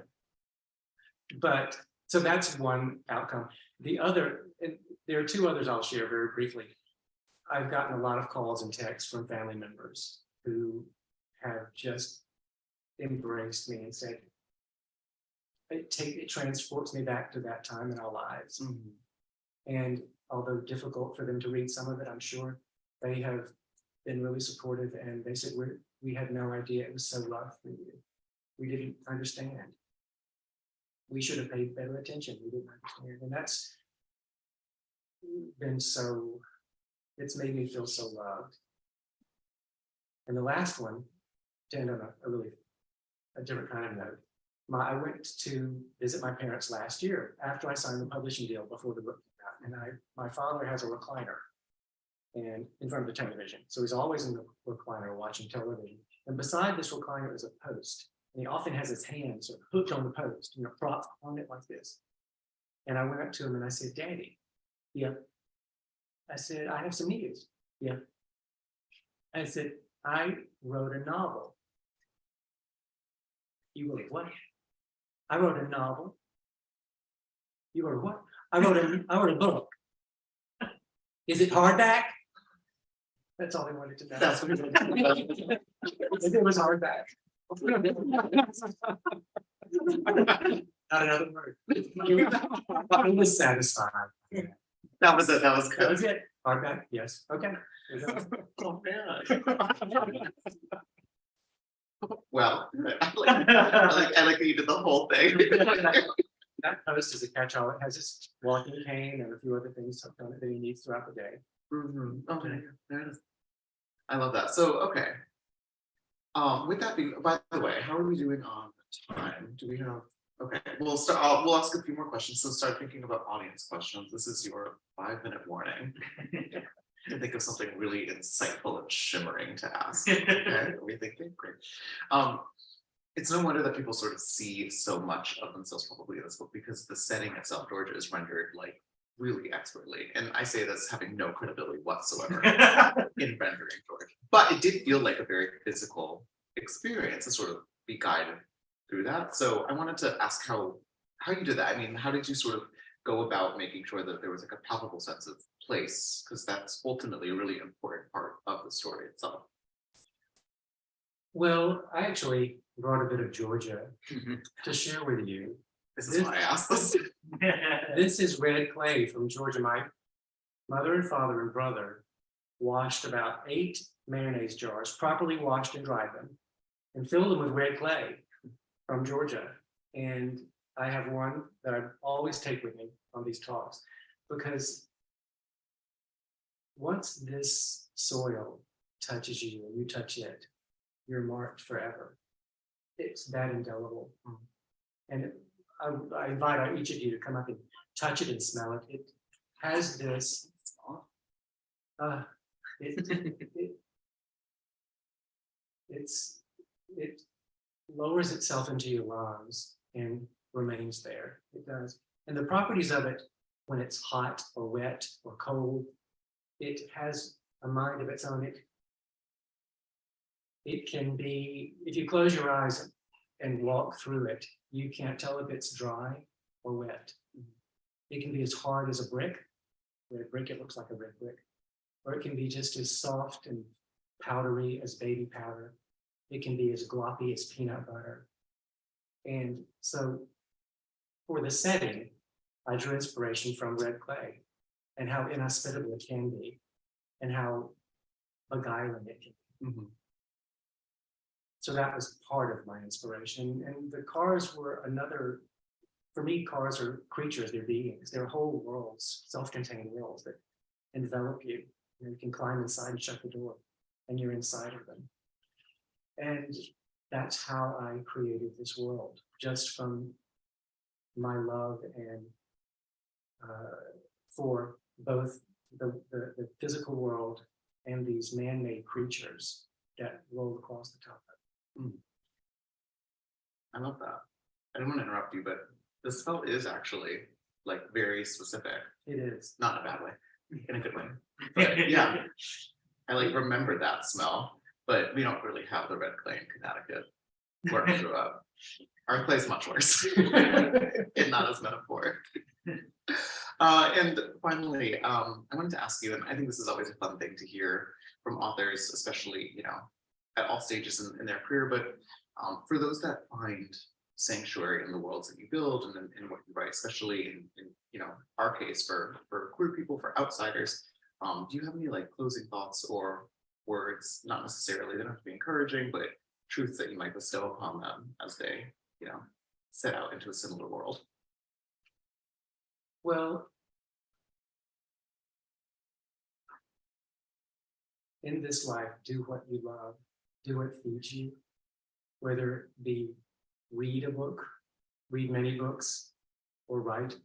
But so that's one outcome. The other, and there are two others I'll share very briefly. I've gotten a lot of calls and texts from family members who have just embraced me and said, it transports me back to that time in our lives. And although difficult for them to read some of it, I'm sure they have been really supportive, and they said, we had no idea it was so rough for you. We didn't understand. We should have paid better attention. We didn't understand. And that's been it's made me feel so loved. And the last one, to end on a different kind of note, I went to visit my parents last year after I signed the publishing deal before the book came out. And my father has a recliner and in front of the television. So he's always in the recliner watching television. And beside this recliner is a post. And he often has his hands sort of hooked on the post, propped on it like this. And I went up to him and I said, Daddy, yeah. I said, I have some news. Yeah. I said, I wrote a novel. You wrote what? I wrote a novel. You wrote what? I wrote a book. Is it hardback? That's all they wanted to know.
That's what
It was hardback. Not another word. I was satisfied.
That was it. That was
That
good.
was it. Hardback, yes. Okay.
Oh, man. Well, I like that you did the whole thing.
That post is a catch-all. It has his walking cane and a few other things on it that he needs throughout the day.
Mhm. Okay, there it is. I love that. So, okay. With that being, by the way, how are we doing on time? Do we have? Okay, we'll start. We'll ask a few more questions. So start thinking about audience questions. This is your 5-minute warning to think of something really insightful and shimmering to ask. Okay, are we thinking? Great. It's no wonder that people sort of see so much of themselves probably in this book because the setting itself, Georgia, is rendered like really expertly. And I say this having no credibility whatsoever in rendering Georgia. But it did feel like a very physical experience to sort of be guided through that. So I wanted to ask how you did that. I mean, how did you sort of go about making sure that there was like a palpable sense of place? Because that's ultimately a really important part of the story itself.
Well, I actually brought a bit of Georgia to share with you.
This is why I asked this.
This is red clay from Georgia. My mother and father and brother washed about 8 mayonnaise jars, properly washed and dried them, and filled them with red clay from Georgia. And I have one that I always take with me on these talks, because once this soil touches you and you touch it, you're marked forever. It's that indelible. And I invite each of you to come up and touch it and smell it. It has this, it lowers itself into your lungs and remains there. It does. And the properties of it, when it's hot or wet or cold, it has a mind of its own. It can be, if you close your eyes and walk through it, you can't tell if it's dry or wet. It can be as hard as a brick. Red brick, it looks like a red brick. Or it can be just as soft and powdery as baby powder. It can be as gloppy as peanut butter. And so for the setting, I drew inspiration from red clay and how inhospitable it can be and how beguiling it can be. So that was part of my inspiration. And the cars were another, for me, cars are creatures, they're beings, they're whole worlds, self-contained worlds that envelop you. You can climb inside and shut the door and you're inside of them. And that's how I created this world, just from my love and for both the physical world and these man-made creatures that roll across the top of it.
I love that. I don't want to interrupt you, but the spell is actually like very specific.
It is.
Not in a bad way, in a good way. But yeah, I like remember that smell, but we don't really have the red clay in Connecticut where I grew up. Our clay's much worse and not as metaphoric. And finally, I wanted to ask you, and I think this is always a fun thing to hear from authors, especially, at all stages in their career, but for those that find sanctuary in the worlds that you build and in what you write, especially in our case for queer people, for outsiders, do you have any like closing thoughts or words, not necessarily, they don't have to be encouraging, but truths that you might bestow upon them as they, set out into a similar world?
Well, in this life, do what you love do what feeds you, whether it be read a book, read many books, or write.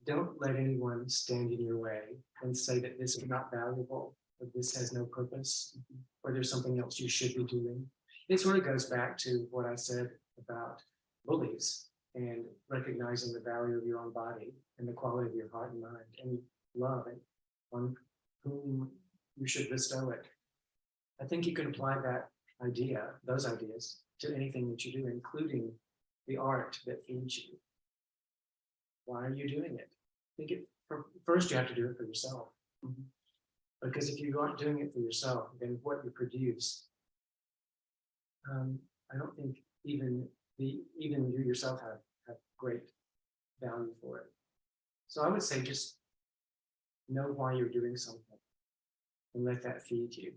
Don't let anyone stand in your way and say that this is not valuable, or this has no purpose, or there's something else you should be doing. It sort of goes back to what I said about bullies and recognizing the value of your own body and the quality of your heart and mind and love and on whom you should bestow it. I think you can apply that idea, those ideas, to anything that you do, including the art that feeds you. Why are you doing it? First, you have to do it for yourself. Because if you aren't doing it for yourself, then what you produce, I don't think even you yourself have great value for it. So I would say just know why you're doing something and let that feed you.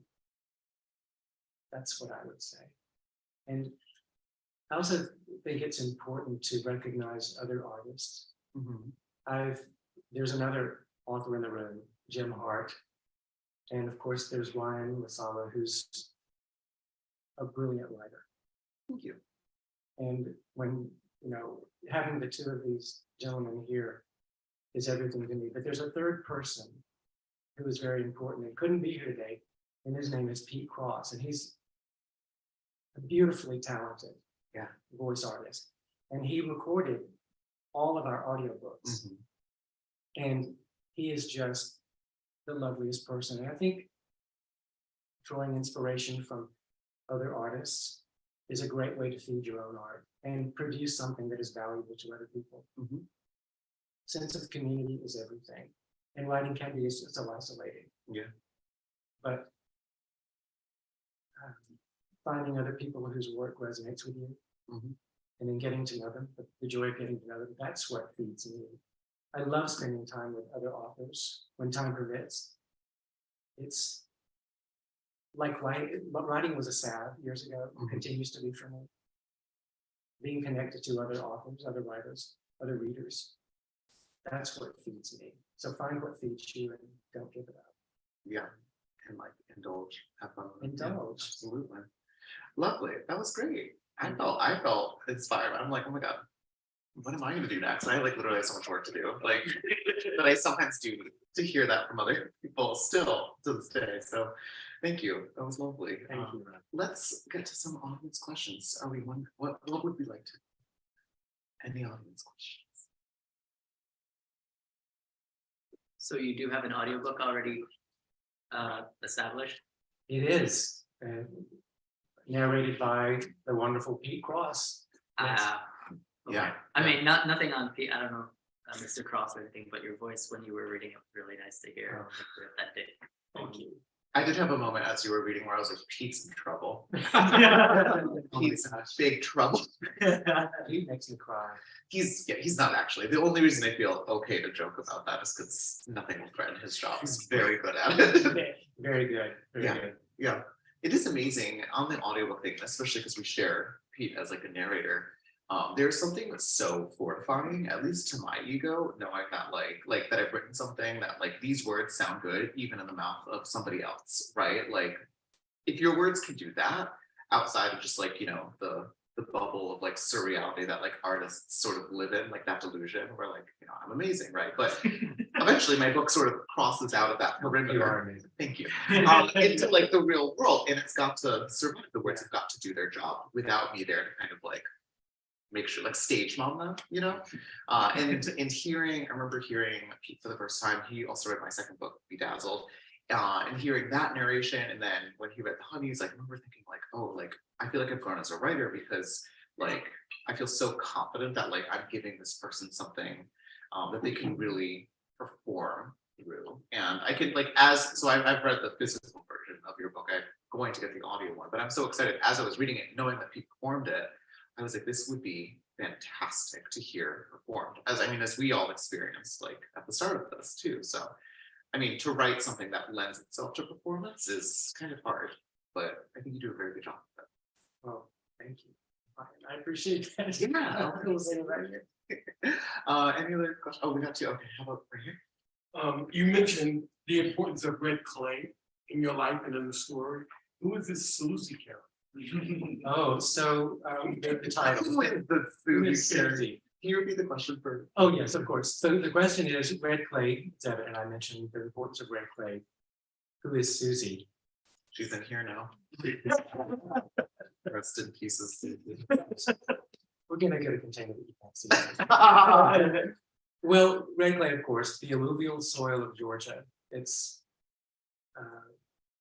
That's what I would say. And I also think it's important to recognize other artists. There's another author in the room, Jim Hart. And of course, there's Ryan Masala, who's a brilliant writer.
Thank you.
And when, having the two of these gentlemen here is everything to me. But there's a third person who is very important and couldn't be here today. And his name is Pete Cross. And he's a beautifully talented voice artist. And he recorded all of our audiobooks. And he is just the loveliest person. And I think drawing inspiration from other artists is a great way to feed your own art and produce something that is valuable to other people. Sense of community is everything. And writing can be so isolating. But finding other people whose work resonates with you, and then getting to know them, the joy of getting to know them, that's what feeds me. I love spending time with other authors when time permits. It's like writing was a salve years ago, continues to be for me. Being connected to other authors, other writers, other readers, that's what feeds me. So find what feeds you and don't give it up.
Yeah, and like indulge, have fun.
Indulge.
Absolutely. Lovely. That was great. I felt inspired. I'm like, oh my God, what am I going to do next? I literally have so much work to do. But I sometimes do need to hear that from other people still to this day. So thank you. That was lovely.
Thank you.
Let's get to some audience questions. What would we like to? Any audience questions?
So you do have an audiobook already established?
It is narrated by the wonderful Pete Cross. Yes.
Okay.
Yeah.
I mean, nothing on Pete. I don't know, Mr. Cross or anything, but your voice when you were reading it was really nice to hear. That did.
Thank you.
I did have a moment as you were reading where I was like, Pete's in trouble. Pete's in big trouble.
Pete makes me cry.
He's not actually. The only reason I feel okay to joke about that is because nothing will threaten his job. He's very good at it.
Very good. Very good.
Yeah. It is amazing on the audiobook thing, especially because we share Pete as like a narrator. There's something that's so fortifying, at least to my ego, knowing that like that I've written something that like these words sound good even in the mouth of somebody else, right? Like if your words can do that outside of just like, the bubble of like surreality that like artists sort of live in, like that delusion where like, I'm amazing, right? But eventually my book sort of crosses out of that perimeter.
You are amazing.
Thank you. Into like the real world, and it's got to survive. The words have got to do their job without me there to kind of like make sure, like stage mom them, and hearing, I remember hearing Pete for the first time. He also read my second book, Bedazzled, and hearing that narration, and then when he read The Honeys, like I remember thinking like, oh, like I feel like I've grown as a writer because like I feel so confident that like I'm giving this person something that they can really perform through, and I can like I've read the physical version of your book. I'm going to get the audio one, but I'm so excited as I was reading it, knowing that Pete performed it. I was like, this would be fantastic to hear performed, as we all experienced like at the start of this too. So, I mean, to write something that lends itself to performance is kind of hard, but I think you do a very good job of it.
Oh, thank you. I appreciate that.
Yeah. Any other questions? Oh, we got two. Okay, how about right here?
You mentioned the importance of red clay in your life and in the story. Who is this Susie character?
Oh, so the title.
Who is the
Who
Susie
is
character?
Susie?
Can you repeat the question for?
Oh, yes, of course. So the question is, red clay, it's evident, I mentioned the importance of red clay. Who is Susie?
She's in here now. Rest in pieces.
We're gonna get a container that you can't see. Well, red clay, of course, the alluvial soil of Georgia. It's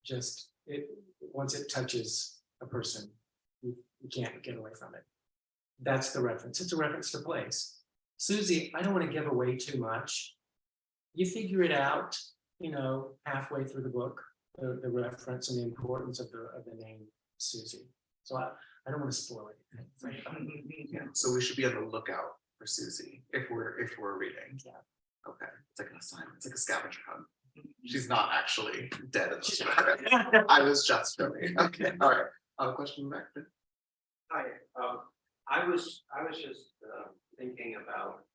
just, once it touches a person, you can't get away from it. That's the reference. It's a reference to place. Susie, I don't want to give away too much. You figure it out, halfway through the book, the reference and the importance of the name Susie. So I don't want to spoil anything.
So we should be on the lookout for Susie if we're reading.
Yeah.
Okay, it's like an assignment. It's like a scavenger hunt. She's not actually dead in the
She's
story. I was just joking. Okay, all right. Question back there.
Hi, I was just thinking about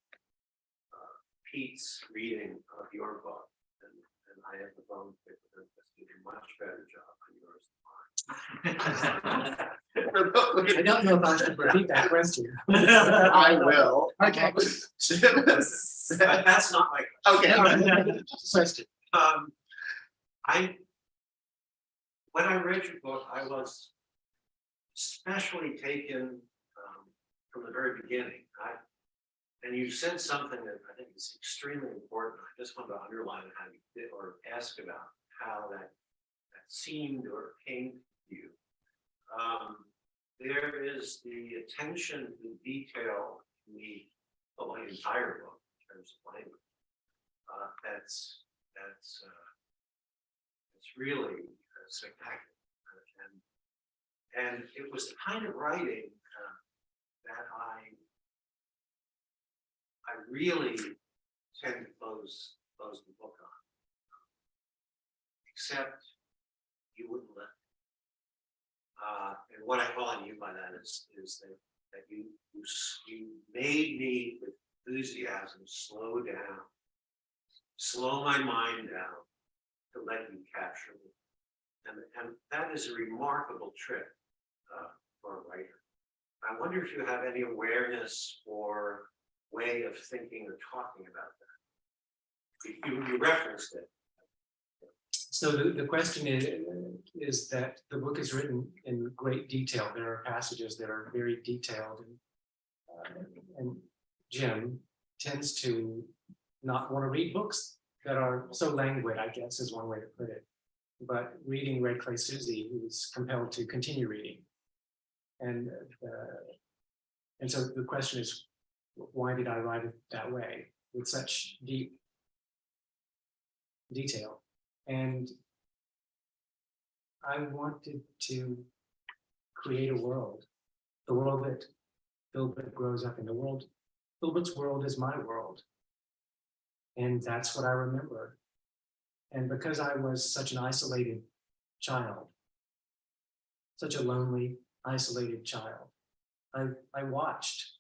Pete's reading of your book, and I have the bone to pick with him because he did a much better job on yours
I don't know if I should repeat that question.
I will.
Okay.
Jim
than
said-
but that's not my question.
Okay.
Question.
When I read your book, I was especially taken from the very beginning. And you said something that I think is extremely important. I just wanted to underline how you did or ask about how that seemed or came to you. There is the attention to detail in the entire book in terms of language. That's really spectacular. And it was the kind of writing that I really tend to close the book on. Except you wouldn't let me. And what I mean by that is that you made me with enthusiasm slow down, slow my mind down to let you capture me. And that is a remarkable trick for a writer. I wonder if you have any awareness or way of thinking or talking about that. You referenced it.
So the question is that the book is written in great detail. There are passages that are very detailed, and Jim tends to not want to read books that are so languid, I guess is one way to put it. But reading Red Clay Susie, he was compelled to continue reading. And so the question is, why did I write it that way with such deep detail? And I wanted to create a world, the world that Philbert grows up in. Philbert's world is my world. And that's what I remember. And because I was such an isolated child, such a lonely, isolated child, I watched.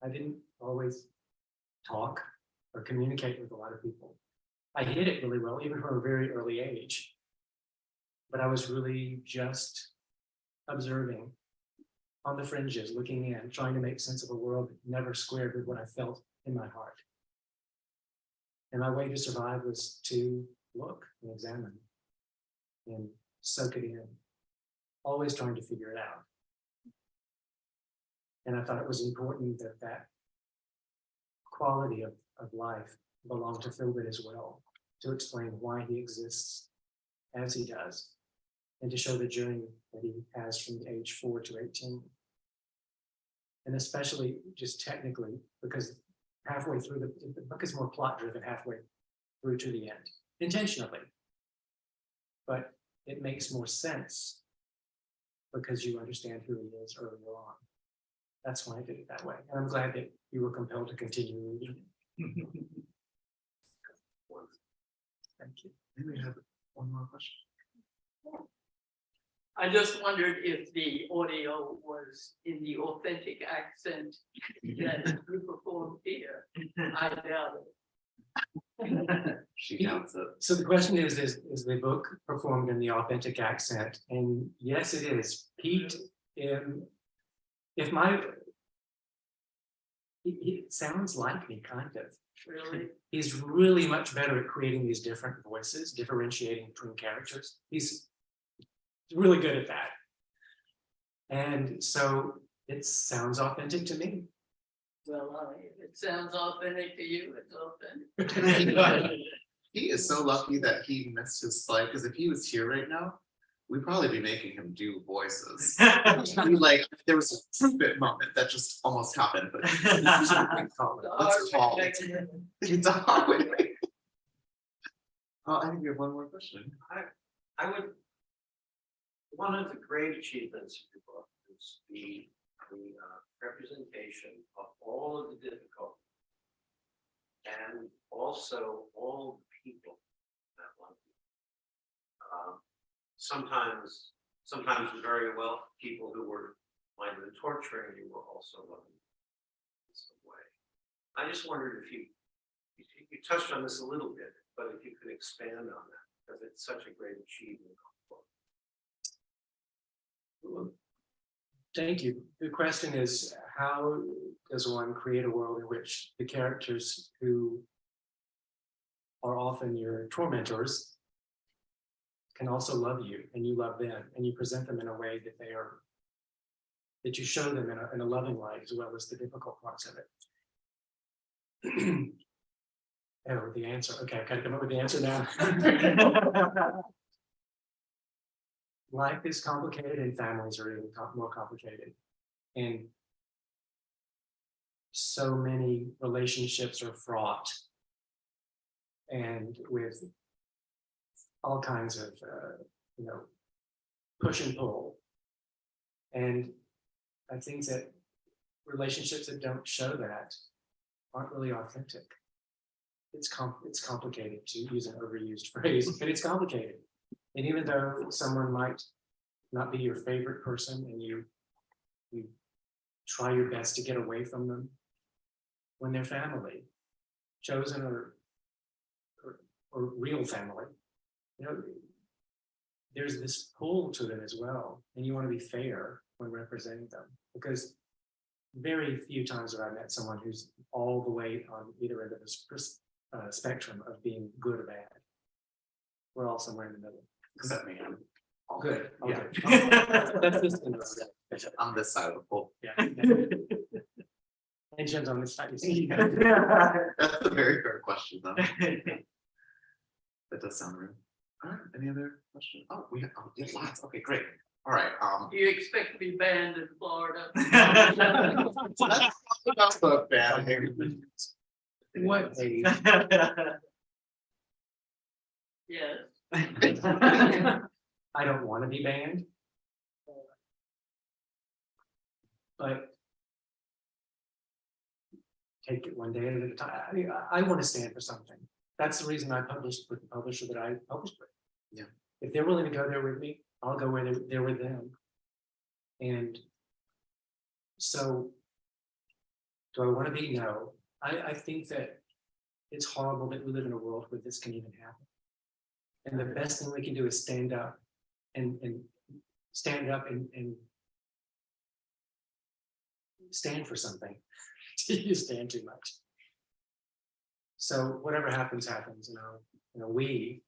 I didn't always talk or communicate with a lot of people. I hid it really well, even from a very early age. But I was really just observing on the fringes, looking in, trying to make sense of a world that never squared with what I felt in my heart. And my way to survive was to look and examine and soak it in, always trying to figure it out. And I thought it was important that that quality of life belonged to Philbert as well, to explain why he exists as he does, and to show the journey that he has from age 4 to 18. And especially just technically, because halfway through the book is more plot driven halfway through to the end, intentionally. But it makes more sense because you understand who he is earlier on. That's why I did it that way. And I'm glad that you were compelled to continue reading. Thank you.
Maybe we have one more question.
I just wondered if the audio was in the authentic accent that you performed here. I doubt it.
She counts it.
So the question is the book performed in the authentic accent? And yes, it is. Pete, if my, he sounds like me, kind of.
Really?
He's really much better at creating these different voices, differentiating between characters. He's really good at that. And so it sounds authentic to me.
Well, if it sounds authentic to you, it's authentic.
He is so lucky that he missed his flight, because if he was here right now, we'd probably be making him do voices. Like, there was a spit moment that just almost happened, but let's call it. It's a hard way. I think we have one more question.
I would, one of the great achievements of your book is the representation of all of the difficulties and also all the people that want you. Sometimes very well, people who were minded to torturing you were also loving in some way. I just wondered if you touched on this a little bit, but if you could expand on that, because it's such a great achievement.
Thank you. The question is, how does one create a world in which the characters who are often your tormentors can also love you, and you love them, and you present them in a way that that you show them in a loving light, as well as the difficult parts of it. Oh, the answer. Okay, I've got to come up with the answer now. Life is complicated, and families are even more complicated. And so many relationships are fraught and with all kinds of, push and pull. And I think that relationships that don't show that aren't really authentic. It's complicated, to use an overused phrase, but it's complicated. And even though someone might not be your favorite person, and you try your best to get away from them, when they're family, chosen or real family, there's this pull to them as well, and you want to be fair when representing them, because very few times have I met someone who's all the way on either end of this spectrum of being good or bad. We're all somewhere in the middle.
Except me, I'm all
Good.
Yeah.
Okay. That's just
On this side of the pool.
yeah. And Jim's on this side.
That's a very fair question, though. That does sound rude. All right, any other questions? Oh, we have lots. Okay, great. All right.
Do you expect to be banned in Florida?
Let's talk about the bad.
What a
Yes.
I don't want to be banned. But take it one day at a time. I want to stand for something. That's the reason I published with the publisher that I published with.
Yeah.
If they're willing to go there with me, I'll go where they're with them. And so, do I want to be? No. I think that it's horrible that we live in a world where this can even happen. And the best thing we can do is stand up and stand up and stand for something. You stand too much. So whatever happens, happens. We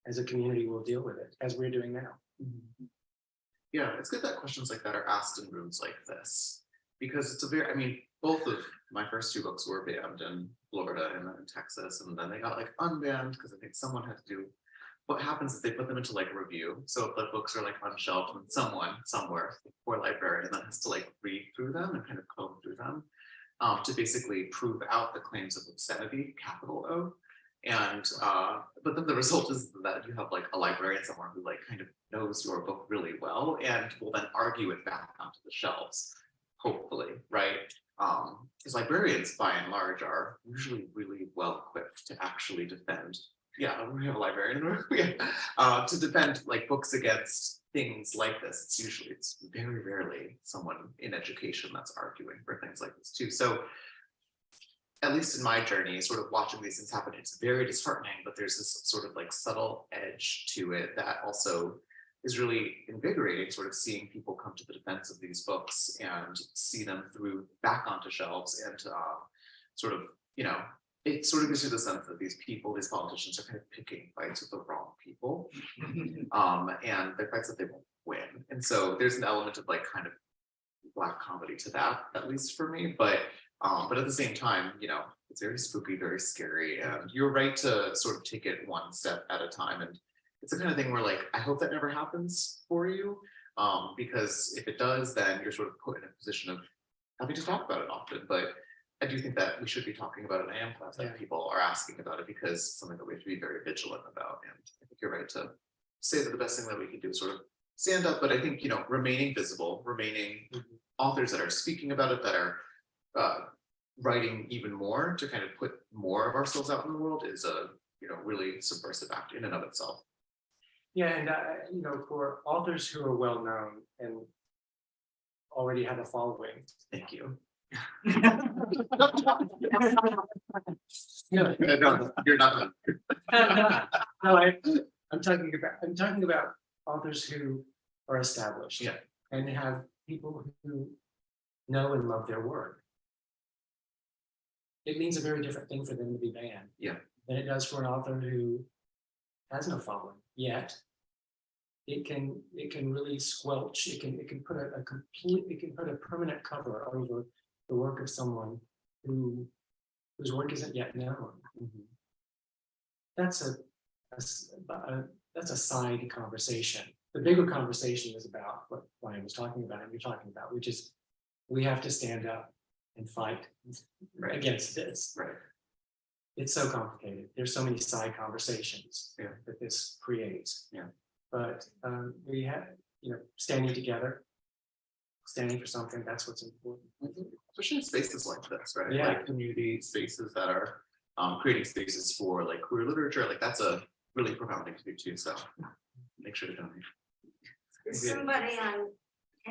as a community will deal with it, as we're doing now.
Yeah, it's good that questions like that are asked in rooms like this, because it's both of my first two books were banned in Florida and then in Texas, and then they got unbanned because I think someone had to do. What happens is they put them into review. So if the books are unshelved, and someone somewhere, or librarian, then has to read through them and kind of comb through them to basically prove out the claims of obscenity, capital O. And but then the result is that you have a librarian somewhere who kind of knows your book really well and will then argue it back onto the shelves, hopefully, right? Because librarians by and large are usually really well equipped to actually defend. Yeah, we have a librarian in the room. To defend books against things like this. It's very rarely someone in education that's arguing for things like this too. So at least in my journey, sort of watching these things happen, it's very disheartening, but there's this sort of like subtle edge to it that also is really invigorating, sort of seeing people come to the defense of these books and see them through back onto shelves and sort of, you know, it sort of gives you the sense that these people, these politicians are kind of picking fights with the wrong people. And they're fights that they won't win. And so there's an element of like kind of Black comedy to that, at least for me. But at the same time, you know, it's very spooky, very scary. And you're right to sort of take it one step at a time. And it's the kind of thing where like, I hope that never happens for you. Because if it does, then you're sort of put in a position of having to talk about it often. But I do think that we should be talking about it. And I am glad that people are asking about it because it's something that we have to be very vigilant about. And I think you're right to say that the best thing that we can do is sort of stand up. But I think, you know, remaining visible, remaining authors that are speaking about it, that are writing even more to kind of put more of ourselves out in the world is a, you know, really subversive act in and of itself.
Yeah, and you know, for authors who are well known and already have a following.
Thank you.
No,
No, you're not.
no, I'm talking about authors who are established.
Yeah.
And have people who know and love their work. It means a very different thing for them to be banned.
Yeah.
Than it does for an author who has no following yet. It can really squelch. It can put a permanent cover over the work of someone whose work isn't yet known.
Mhm.
That's a side conversation. The bigger conversation is about what Brian was talking about and you're talking about, which is we have to stand up and fight
Right.
against this.
Right.
It's so complicated. There's so many side conversations that this creates.
Yeah.
But we have, you know, standing together, standing for something, that's what's important.
Especially in spaces like this, right?
Yeah.
Like community spaces that are creating spaces for like queer literature, like that's a really profound thing to do too. So make sure to donate.
There's somebody on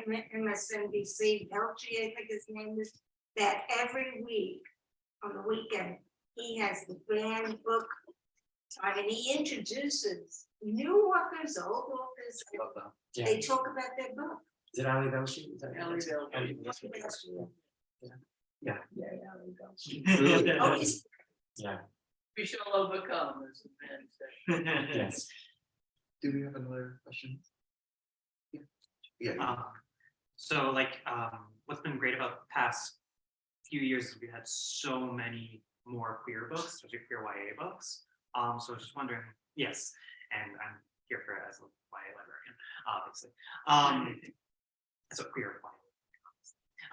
MSNBC, Belchi, I think his name is, that every week on the weekend, he has the banned book time and he introduces new authors, old authors.
I love that.
Yeah.
They talk about their book.
Is it Ali Belshi? Is that
Ali Belshi.
Ali Belshi.
Yeah.
Ali Belshi.
Oh, he's
Yeah.
We shall overcome, as the man said.
Yes.
Do we have another question? Yeah. Yeah.
So like, what's been great about the past few years is we had so many more queer books, especially queer YA books. So I was just wondering, yes, and I'm here for it as a YA librarian, obviously. So queer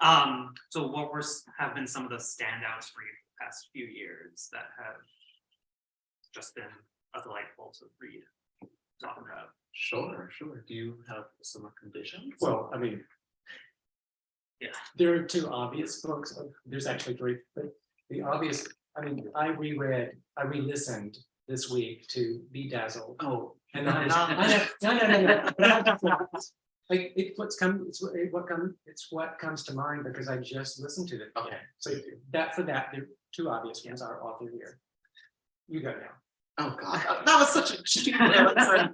YA. So what have been some of the standouts for you the past few years that have just been delightful to read, talk about?
Sure. Do you have some recommendations?
Well, I mean,
Yeah.
there are two obvious books. There's actually three, but the obvious, I mean, I re-listened this week to Bedazzled.
Oh,
And that is, no. Like it's what comes to mind because I just listened to it.
okay.
So the two obvious ones are author here. You go now.
Oh God, that was such a cheap answer.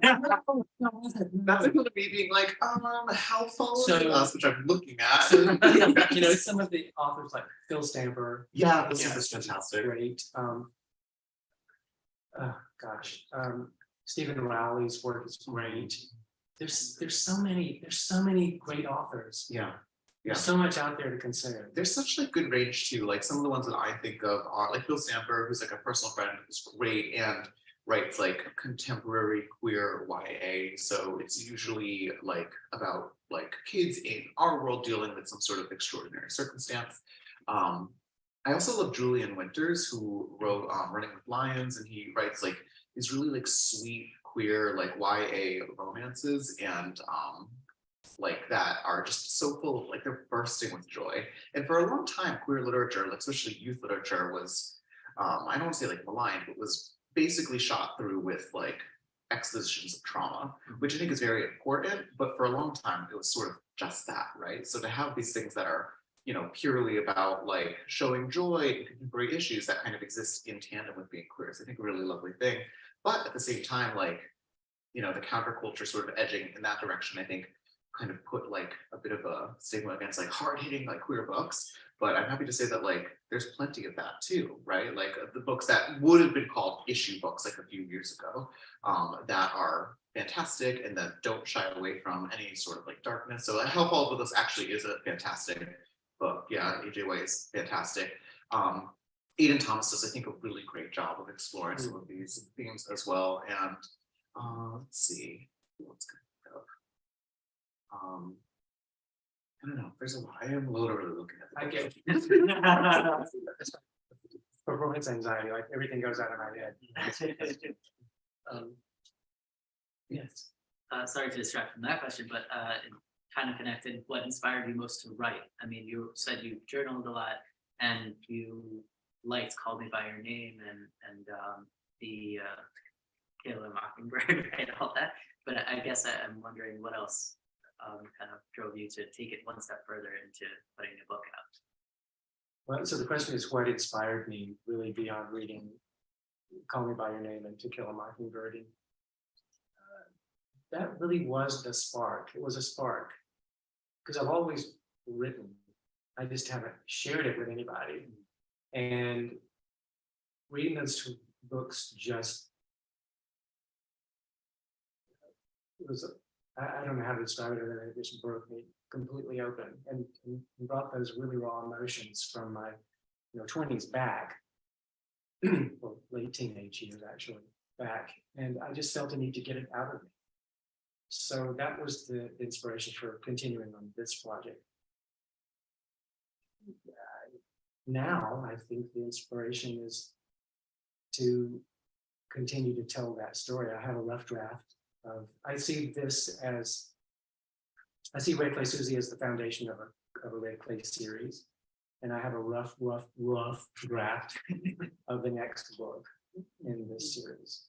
That's equal to me being like, how following us, which I'm looking at.
So, you know, some of the authors like Phil Stamper.
Yeah, this is fantastic.
Great. Stephen Rowley's work is great. There's so many great authors.
Yeah.
There's so much out there to consider.
There's such like good range too. Like some of the ones that I think of are like Phil Stamper, who's like a personal friend, who's great and writes like contemporary queer YA. So it's usually like about like kids in our world dealing with some sort of extraordinary circumstance. I also love Julian Winters, who wrote Running with Lions, and he writes like these really like sweet queer like YA romances and like that are just so full of like they're bursting with joy. And for a long time, queer literature, like especially youth literature, was I don't want to say like maligned, but was basically shot through with like expositions of trauma, which I think is very important. But for a long time, it was sort of just that, right? So to have these things that are purely about like showing joy in contemporary issues that kind of exist in tandem with being queer. It's, I think, a really lovely thing. But at the same time, like, the counterculture sort of edging in that direction, I think kind of put like a bit of a stigma against like hard-hitting like queer books. But I'm happy to say that like there's plenty of that too, right? Like the books that would have been called issue books like a few years ago, that are fantastic and that don't shy away from any sort of like darkness. So I hope all of this actually is a fantastic book. Yeah, AJ White is fantastic. Aidan Thomas does, I think, a really great job of exploring some of these themes as well. And let's see, what's good. I don't know. There's a lot. I am literally looking at the
I
book.
get performance anxiety, like everything goes out of my head. Yes.
Sorry to distract from that question, but kind of connected, what inspired you most to write? I mean, you said you journaled a lot and you liked Call Me By Your Name and the Kill a Mockingbird, right, all that. But I guess I'm wondering what else kind of drove you to take it one step further into putting the book out.
Well, so the question is what inspired me really beyond reading Call Me By Your Name and To Kill a Mockingbird. And, that really was the spark. It was a spark because I've always written. I just haven't shared it with anybody. And reading those two books just, it was, I don't know how to describe it, other than it just broke me completely open and brought those really raw emotions from my 20s back, well, late teenage years actually back. And I just felt a need to get it out of me. So that was the inspiration for continuing on this project. Now, I think the inspiration is to continue to tell that story. I have a rough draft of, I see Red Clay SUZIE as the foundation of a Red Clay series. And I have a rough draft of the next book in this series.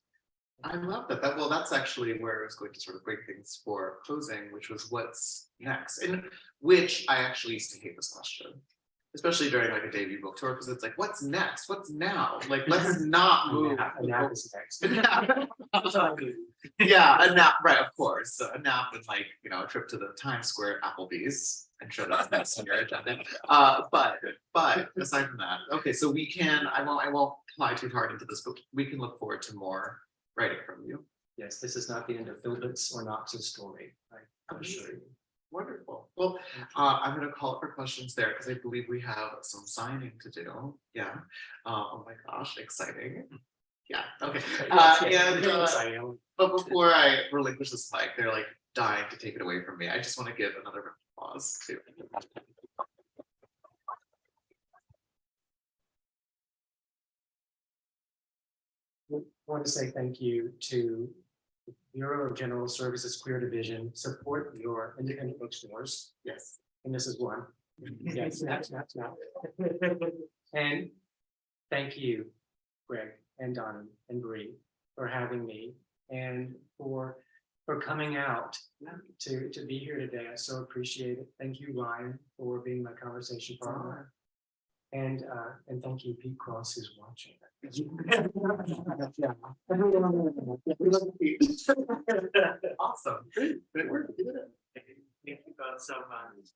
I love that. Well, that's actually where I was going to sort of break things for closing, which was what's next, and which I actually used to hate this question, especially during like a debut book tour, because it's like, what's next? What's now? Like, let's not move.
A nap is next.
Yeah, a nap, right? Of course, a nap and like a trip to the Times Square Applebee's. I'm sure that's next on your agenda. But aside from that, okay, so we can. I won't fly too hard into this, but we can look forward to more writing from you.
Yes, this is not the end of Philbit's or Knox's story. I'm sure.
Wonderful. Well, I'm going to call it for questions there because I believe we have some signing to do. Yeah. Oh my gosh, exciting. Yeah. Okay. But before I relinquish this mic, they're like dying to take it away from me. I just want to give another round of applause to.
I want to say thank you to the Bureau of General Services Queer Division. Support your independent bookstores.
Yes.
And this is one. Yes, snap. And thank you, Greg and Donnie and Bree, for having me and for coming out to be here today. I so appreciate it. Thank you, Ryan, for being my conversation partner. And thank you, Pete Cross, who's watching.
Awesome. Great work. You did it.
Thank you both so much.